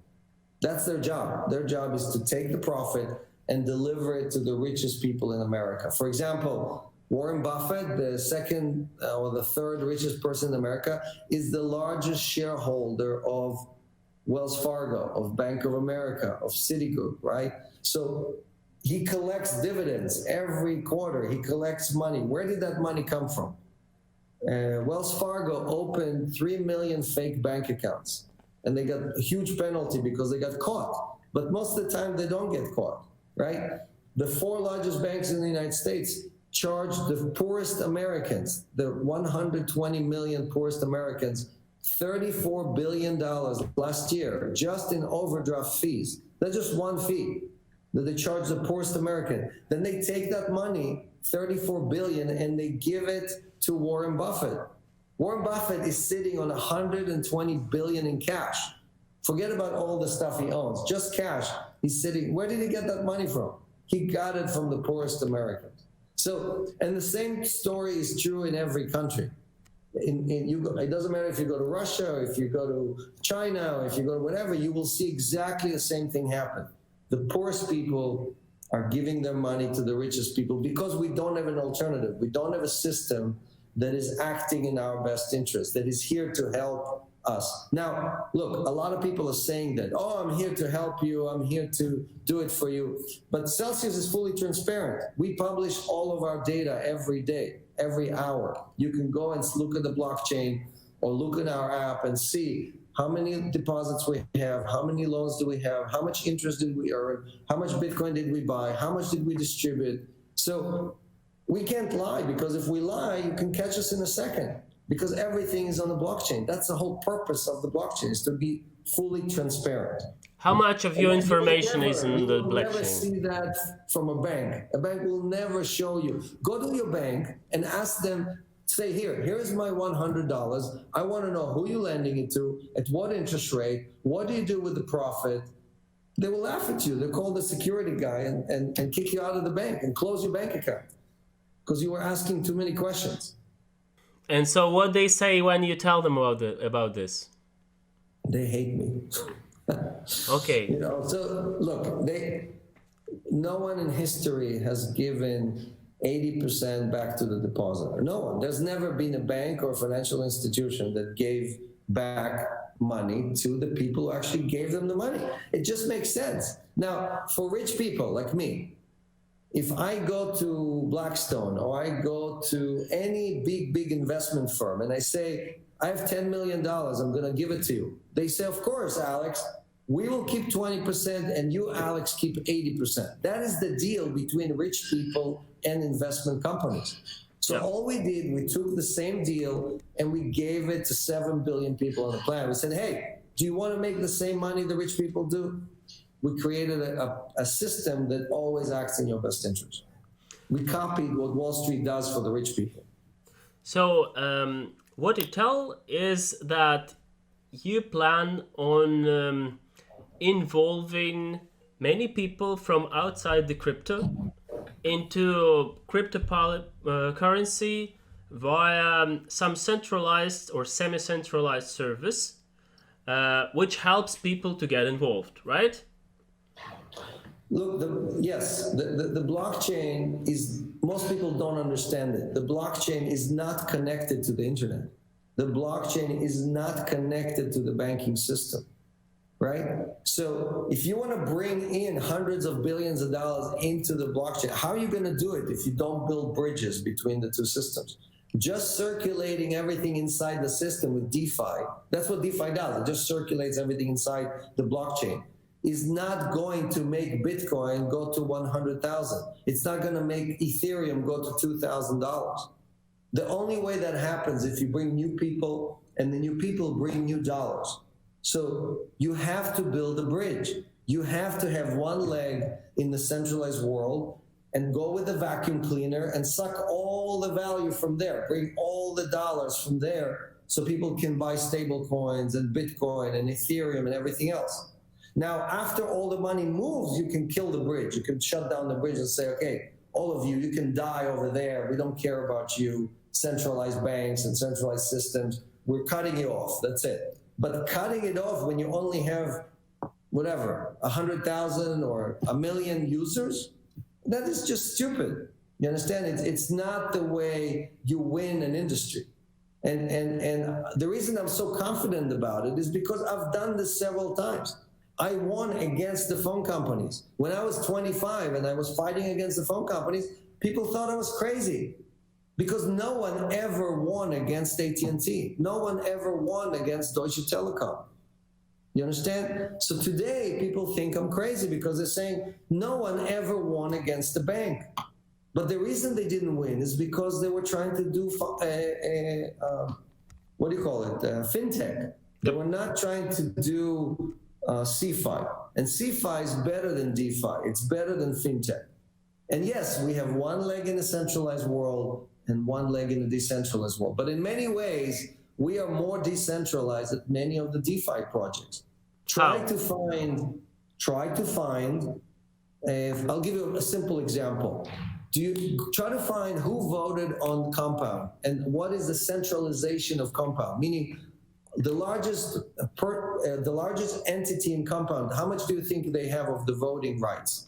[SPEAKER 2] That's their job. Their job is to take the profit and deliver it to the richest people in America. For example, Warren Buffett, the second or the third richest person in America, is the largest shareholder of Wells Fargo, of Bank of America, of Citigroup, right? So he collects dividends every quarter. He collects money. Where did that money come from? Wells Fargo opened 3 million fake bank accounts, and they got a huge penalty because they got caught. But most of the time, they don't get caught, right? The 4 largest banks in the United States charge the poorest Americans, the 120 million poorest Americans, $34 billion last year just in overdraft fees. That's just one fee that they charge the poorest American. Then they take that money, $34 billion, and they give it to Warren Buffett. Warren Buffett is sitting on $120 billion in cash. Forget about all the stuff he owns, just cash. He's sitting. Where did he get that money from? He got it from the poorest Americans. So, and the same story is true in every country. It doesn't matter if you go to Russia, or if you go to China, or if you go to whatever, you will see exactly the same thing happen. The poorest people are giving their money to the richest people because we don't have an alternative. We don't have a system that is acting in our best interest, that is here to help us. Now, look, a lot of people are saying that, oh, I'm here to help you, I'm here to do it for you. But Celsius is fully transparent. We publish all of our data every day, every hour. You can go and look at the blockchain or look at our app and see how many deposits we have, how many loans do we have, how much interest did we earn, how much Bitcoin did we buy, how much did we distribute. So we can't lie, because if we lie, you can catch us in a second, because everything is on the blockchain. That's the whole purpose of the blockchain, is to be fully transparent.
[SPEAKER 1] How much of your information is in the
[SPEAKER 2] blockchain? You will never see that from a bank. A bank will never show you. Go to your bank and ask them, say, here's my $100. I want to know who you're lending it to, at what interest rate, what do you do with the profit? They will laugh at you. They'll call the security guy and kick you out of the bank and close your bank account because you were asking too many questions.
[SPEAKER 1] And so what they say when you tell them about this?
[SPEAKER 2] They hate me.
[SPEAKER 1] Okay.
[SPEAKER 2] You know, so look, no one in history has given 80% back to the depositor. No one. There's never been a bank or financial institution that gave back money to the people who actually gave them the money. It just makes sense. Now, for rich people like me, if I go to Blackstone or I go to any big investment firm and I say, I have $10 million, I'm going to give it to you. They say, of course, Alex, we will keep 20% and you, Alex, keep 80%. That is the deal between rich people and investment companies. So all we did, we took the same deal and we gave it to 7 billion people on the planet. We said, hey, do you want to make the same money the rich people do? We created a system that always acts in your best interest. We copied what Wall Street does for the rich people.
[SPEAKER 1] So what you tell is that you plan on involving many people from outside the crypto into cryptocurrency via some centralized or semi-centralized service, which helps people to get involved, right?
[SPEAKER 2] Look, the blockchain is, most people don't understand it. The blockchain is not connected to the internet. The blockchain is not connected to the banking system, right? So if you want to bring in hundreds of billions of dollars into the blockchain, how are you going to do it if you don't build bridges between the two systems? Just circulating everything inside the system with DeFi, that's what DeFi does. It just circulates everything inside the blockchain. Is not going to make Bitcoin go to 100,000. It's not going to make Ethereum go to $2,000. The only way that happens if you bring new people and the new people bring new dollars. So you have to build a bridge. You have to have one leg in the centralized world and go with the vacuum cleaner and suck all the value from there, bring all the dollars from there so people can buy stable coins and Bitcoin and Ethereum and everything else. Now, after all the money moves, you can kill the bridge. You can shut down the bridge and say, okay, all of you, you can die over there. We don't care about you, centralized banks and centralized systems. We're cutting you off. That's it. But cutting it off when you only have, whatever, 100,000 or 1 million users, that is just stupid. You understand? It's not the way you win an industry. And the reason I'm so confident about it is because I've done this several times. I won against the phone companies. When I was 25 and I was fighting against the phone companies, people thought I was crazy because no one ever won against AT&T. No one ever won against Deutsche Telekom. You understand? So today people think I'm crazy because they're saying no one ever won against the bank. But the reason they didn't win is because they were trying to do, what do you call it? Fintech. They were not trying to do CeFi. And CeFi is better than DeFi. It's better than fintech. And yes, we have one leg in the centralized world and one leg in the decentralized world. But in many ways, we are more decentralized than many of the DeFi projects. Try to find, I'll give you a simple example. Do you try to find who voted on Compound and what is the centralization of Compound? Meaning, the largest entity in Compound, how much do you think they have of the voting rights?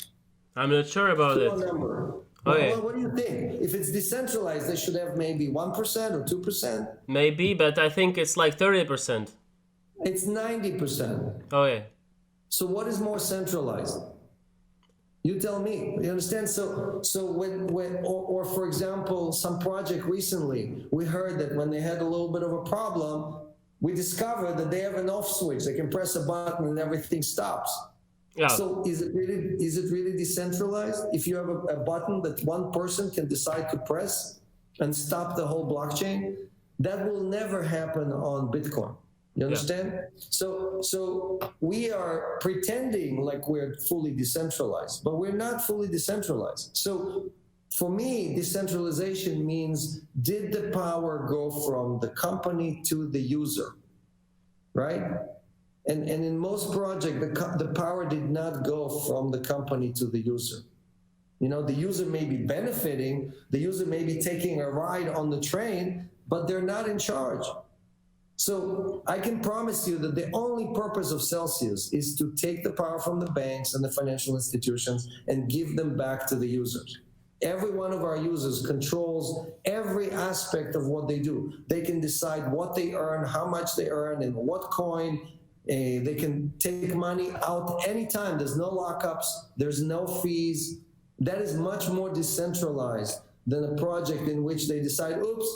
[SPEAKER 1] I'm not sure about it.
[SPEAKER 2] Number.
[SPEAKER 1] Okay.
[SPEAKER 2] Well, what do you think? If it's decentralized, they should have maybe 1% or 2%.
[SPEAKER 1] Maybe, but I think it's like 30%.
[SPEAKER 2] It's 90%.
[SPEAKER 1] Oh yeah.
[SPEAKER 2] So what is more centralized? You tell me. You understand? So or for example, some project recently, we heard that when they had a little bit of a problem, we discovered that they have an off switch. They can press a button and everything stops.
[SPEAKER 1] Yeah.
[SPEAKER 2] So is it really decentralized? If you have a button that one person can decide to press and stop the whole blockchain, that will never happen on Bitcoin. You understand? Yeah. So we are pretending like we're fully decentralized, but we're not fully decentralized. So for me, decentralization means, did the power go from the company to the user, right? And in most projects, the power did not go from the company to the user. You know, the user may be benefiting, the user may be taking a ride on the train, but they're not in charge. So I can promise you that the only purpose of Celsius is to take the power from the banks and the financial institutions and give them back to the users. Every one of our users controls every aspect of what they do. They can decide what they earn, how much they earn, and what coin. They can take money out anytime. There's no lockups. There's no fees. That is much more decentralized than a project in which they decide, oops,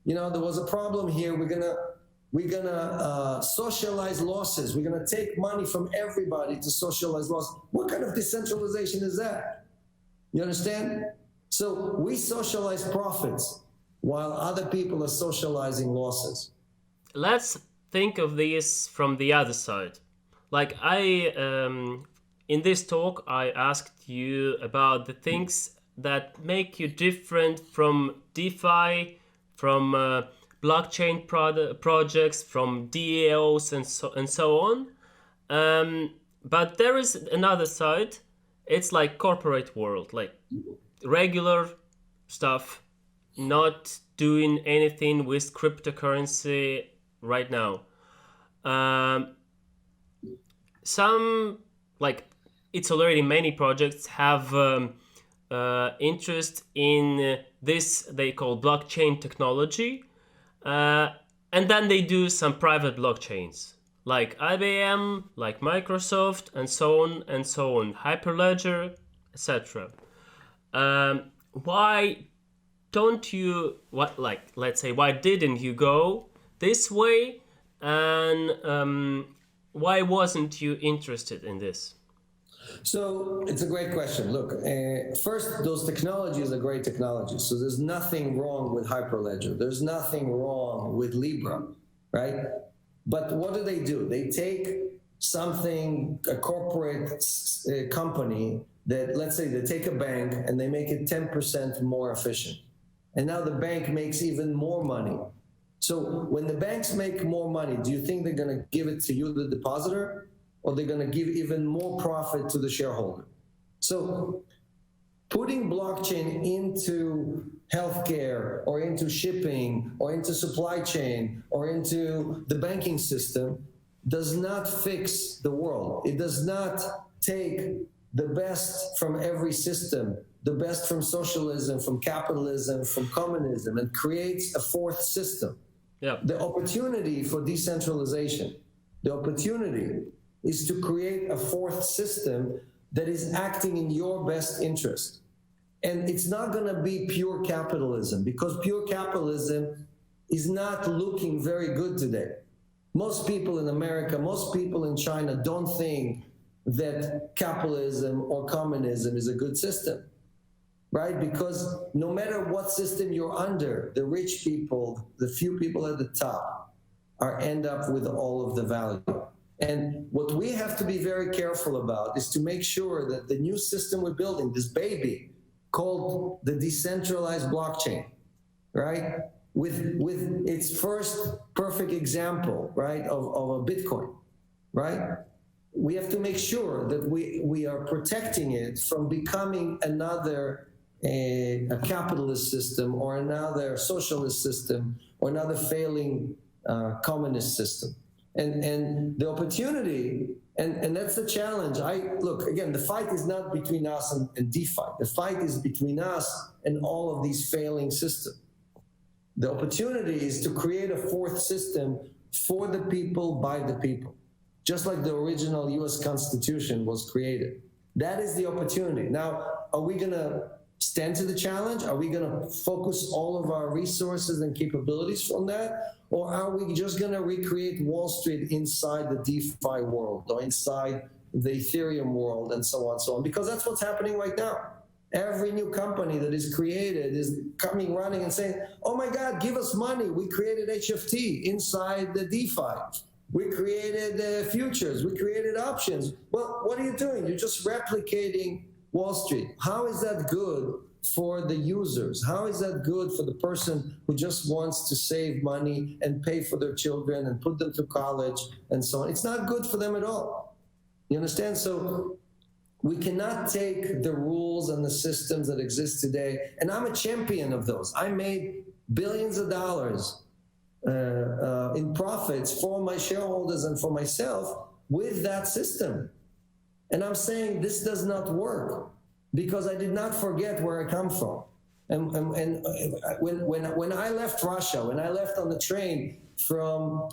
[SPEAKER 2] you know, there was a problem here. We're gonna socialize losses. We're gonna take money from everybody to socialize losses. What kind of decentralization is that? You understand? So we socialize profits while other people are socializing losses.
[SPEAKER 1] Let's think of this from the other side. Like in this talk, I asked you about the things that make you different from DeFi, from blockchain projects, from DAOs and so on. But there is another side. It's like corporate world, like regular stuff, not doing anything with cryptocurrency right now. Some, like, it's already many projects have interest in this they call blockchain technology, and then they do some private blockchains like IBM, like Microsoft, and so on and so on, Hyperledger, etc. Why don't you, let's say, why didn't you go this way, and why wasn't you interested in this?
[SPEAKER 2] So it's a great question. Look, first, those technologies are great technologies. So there's nothing wrong with Hyperledger. There's nothing wrong with Libra, right? But what do? They take something, a corporate company that, let's say, they take a bank and they make it 10% more efficient. And now the bank makes even more money. So when the banks make more money, do you think they're going to give it to you, the depositor, or they're going to give even more profit to the shareholder? So putting blockchain into healthcare or into shipping or into supply chain or into the banking system does not fix the world. It does not take the best from every system, the best from socialism, from capitalism, from communism, and creates a fourth system.
[SPEAKER 1] Yeah.
[SPEAKER 2] The opportunity for decentralization, the opportunity is to create a fourth system that is acting in your best interest. And it's not going to be pure capitalism, because pure capitalism is not looking very good today. Most people in America, most people in China don't think that capitalism or communism is a good system, right? Because no matter what system you're under, the rich people, the few people at the top, end up with all of the value. And what we have to be very careful about is to make sure that the new system we're building, this baby called the decentralized blockchain, right? With its first perfect example, right, of a Bitcoin, right? We have to make sure that we are protecting it from becoming another a capitalist system or another socialist system or another failing communist system. And the opportunity, and that's the challenge. Look, again, the fight is not between us and DeFi. The fight is between us and all of these failing systems. The opportunity is to create a fourth system for the people, by the people. Just like the original US Constitution was created. That is the opportunity. Now, are we gonna stand to the challenge? Are we gonna focus all of our resources and capabilities from that? Or are we just gonna recreate Wall Street inside the DeFi world or inside the Ethereum world and so on and so on? Because that's what's happening right now. Every new company that is created is coming running and saying, oh my God, give us money. We created HFT inside the DeFi. We created futures. We created options. Well, what are you doing? You're just replicating Wall Street. How is that good for the users? How is that good for the person who just wants to save money and pay for their children and put them to college and so on? It's not good for them at all. You understand? So we cannot take the rules and the systems that exist today, and I'm a champion of those. I made billions of dollars in profits for my shareholders and for myself with that system. And I'm saying this does not work because I did not forget where I come from. And when I left Russia, when I left on the train from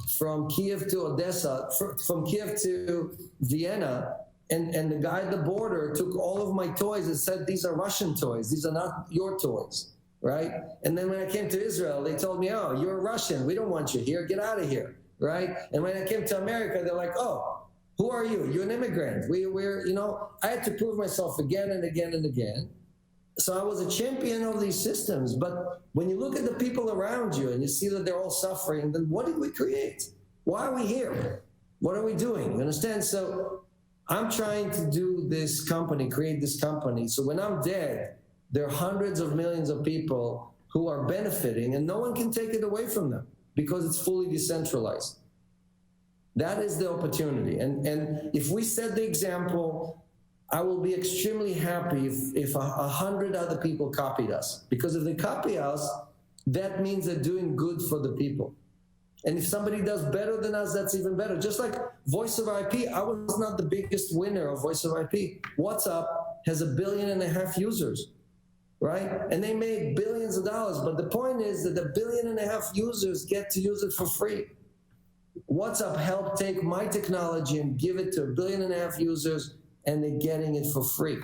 [SPEAKER 2] Kiev to Odessa, from Kiev to Vienna, and the guy at the border took all of my toys and said, these are Russian toys. These are not your toys, right? And then when I came to Israel, they told me, oh, you're Russian. We don't want you here. Get out of here, right? And when I came to America, they're like, oh, who are you? You're an immigrant. We're, you know, I had to prove myself again and again and again. So I was a champion of these systems. But when you look at the people around you and you see that they're all suffering, then what did we create? Why are we here? What are we doing? You understand? So I'm trying to do this company, create this company. So when I'm dead, there are hundreds of millions of people who are benefiting and no one can take it away from them because it's fully decentralized. That is the opportunity. And if we set the example, I will be extremely happy if 100 other people copied us. Because if they copy us, that means they're doing good for the people. And if somebody does better than us, that's even better. Just like Voice of IP, I was not the biggest winner of Voice of IP. WhatsApp has 1.5 billion users, right? And they made billions of dollars. But the point is that 1.5 billion users get to use it for free. WhatsApp helped take my technology and give it to 1.5 billion users, and they're getting it for free,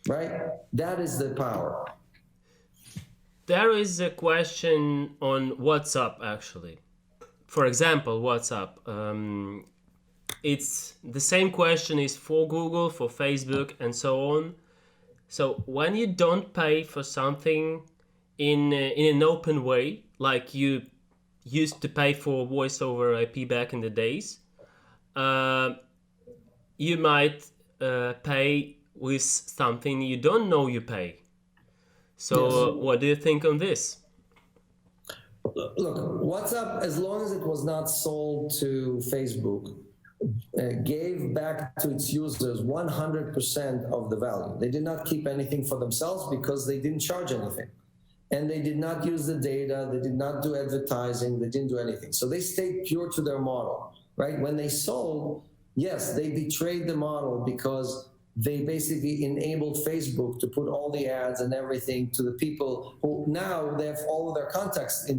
[SPEAKER 2] right? That is the power.
[SPEAKER 1] There is a question on WhatsApp, actually. For example, WhatsApp. It's the same question is for Google, for Facebook, and so on. So when you don't pay for something in an open way, like you used to pay for voice over IP back in the days, you might pay with something you don't know you pay. So yes. What do you think on this?
[SPEAKER 2] Look, WhatsApp, as long as it was not sold to Facebook, gave back to its users 100% of the value. They did not keep anything for themselves because they didn't charge anything. And they did not use the data, they did not do advertising, they didn't do anything. So they stayed pure to their model, right? When they sold, yes, they betrayed the model because they basically enabled Facebook to put all the ads and everything to the people who now they have all of their contacts in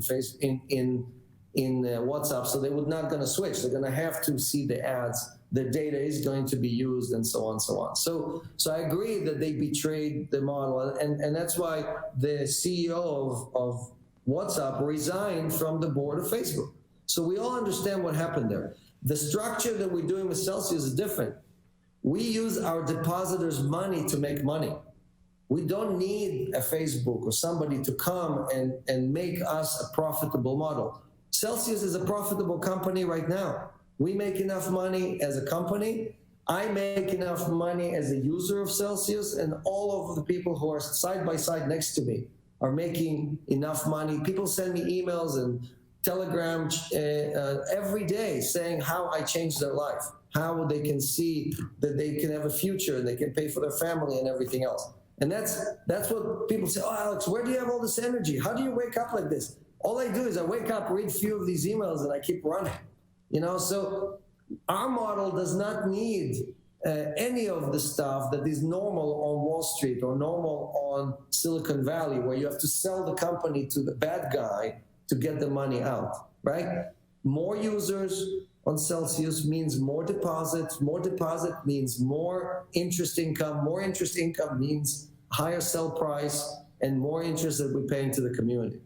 [SPEAKER 2] WhatsApp, so they were not going to switch. They're going to have to see the ads. The data is going to be used, and so on and so on. So I agree that they betrayed the model, and that's why the CEO of WhatsApp resigned from the board of Facebook. So we all understand what happened there. The structure that we're doing with Celsius is different. We use our depositors' money to make money. We don't need a Facebook or somebody to come and make us a profitable model. Celsius is a profitable company right now. We make enough money as a company. I make enough money as a user of Celsius, and all of the people who are side by side next to me are making enough money. People send me emails and Telegram every day saying how I changed their life, how they can see that they can have a future and they can pay for their family and everything else. And that's what people say, oh, Alex, where do you have all this energy? How do you wake up like this? All I do is I wake up, read a few of these emails, and I keep running. You know, so our model does not need any of the stuff that is normal on Wall Street or normal on Silicon Valley, where you have to sell the company to the bad guy to get the money out, right? more users on Celsius means more deposits. More deposit means more interest income. More interest income means higher sell price and more interest that we're paying to the community.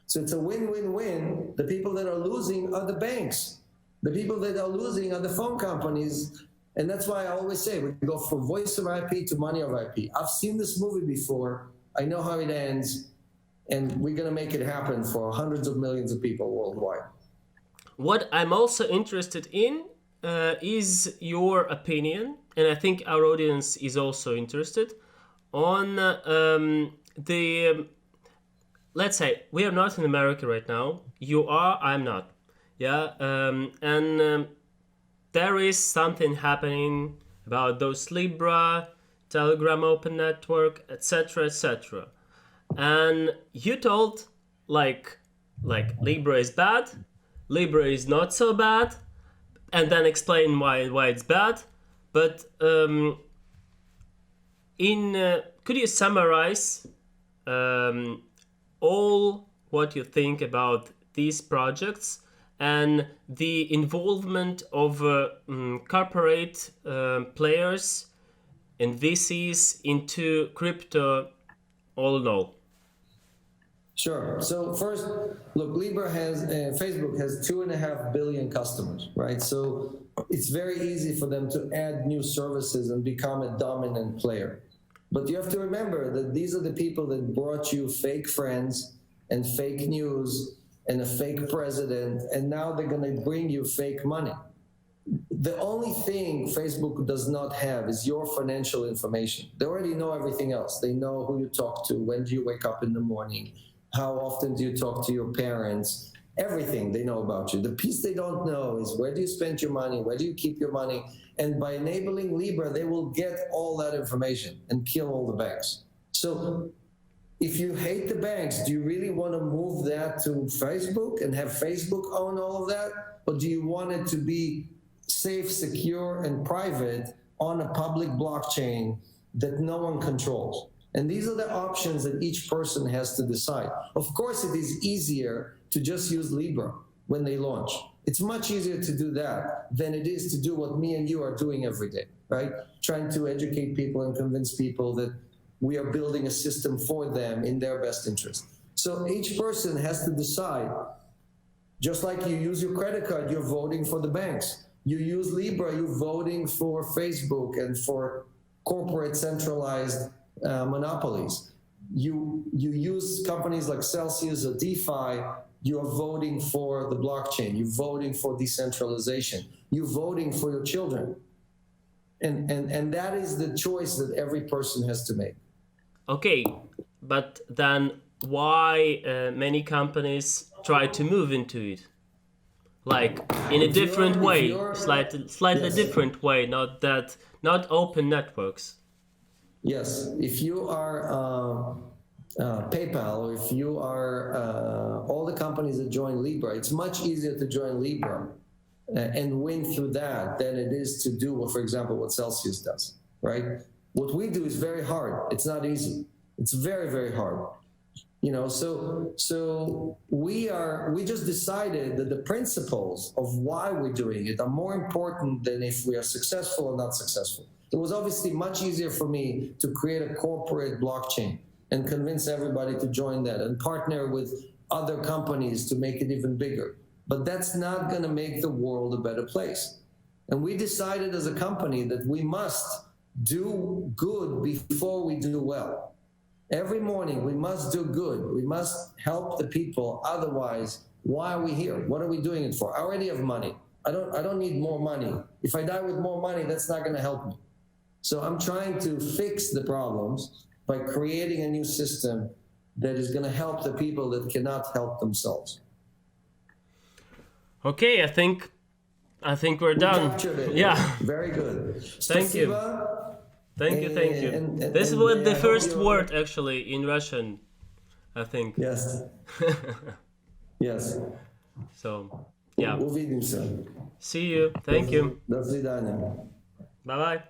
[SPEAKER 2] So it's a win-win-win. The people that are losing are the banks. The people that are losing are the phone companies. And that's why I always say we go from voice of IP to money of IP. I've seen this movie before. I know how it ends. And we're going to make it happen for hundreds of millions of people worldwide.
[SPEAKER 1] What I'm also interested in is your opinion, and I think our audience is also interested, on the... Let's say we are not in America right now. You are, I'm not. Yeah, and there is something happening about those Libra, Telegram Open Network, etc., etc. And you told like Libra is bad, Libra is not so bad, and then explain why it's bad. But could you summarize all what you think about these projects and the involvement of corporate players and VCs into crypto all in all?
[SPEAKER 2] Sure. So first, look, Libra has, Facebook has 2.5 billion customers, right? So it's very easy for them to add new services and become a dominant player. But you have to remember that these are the people that brought you fake friends and fake news and a fake president, and now they're going to bring you fake money. The only thing Facebook does not have is your financial information. They already know everything else. They know who you talk to, when do you wake up in the morning, how often do you talk to your parents, everything they know about you. The piece they don't know is where do you spend your money, where do you keep your money, and by enabling Libra, they will get all that information and kill all the banks. So if you hate the banks, do you really want to move that to Facebook and have Facebook own all of that? Or do you want it to be safe, secure, and private on a public blockchain that no one controls? And these are the options that each person has to decide. Of course, it is easier to just use Libra when they launch. It's much easier to do that than it is to do what me and you are doing every day, right? Trying to educate people and convince people that we are building a system for them in their best interest. So each person has to decide, just like you use your credit card, you're voting for the banks. You use Libra, you're voting for Facebook and for corporate centralized monopolies. You use companies like Celsius or DeFi, you're voting for the blockchain, you're voting for decentralization, you're voting for your children. And that is the choice that every person has to make.
[SPEAKER 1] Okay, but then why many companies try to move into it? Like in a different way, slightly
[SPEAKER 2] yes.
[SPEAKER 1] different way, not open networks.
[SPEAKER 2] Yes, if you are PayPal, or if you are all the companies that join Libra, it's much easier to join Libra and win through that than it is to do, for example, what Celsius does, right? What we do is very hard. It's not easy. It's very, very hard. You know, so we just decided that the principles of why we're doing it are more important than if we are successful or not successful. It was obviously much easier for me to create a corporate blockchain and convince everybody to join that and partner with other companies to make it even bigger. But that's not going to make the world a better place. And we decided as a company that we must do good before we do well. Every morning we must do good. We must help the people. Otherwise, why are we here? What are we doing it for? I already have money. I don't need more money. If I die with more money, that's not going to help me. So I'm trying to fix the problems by creating a new system that is going to help the people that cannot help themselves.
[SPEAKER 1] Okay, I think we're done. Yeah.
[SPEAKER 2] Very good.
[SPEAKER 1] Thank you. Thank you. This was the first word actually in Russian, I think.
[SPEAKER 2] Yes. Yes.
[SPEAKER 1] So, yeah.
[SPEAKER 2] Увидимся.
[SPEAKER 1] See you. Thank you.
[SPEAKER 2] До свидания.
[SPEAKER 1] Bye-bye.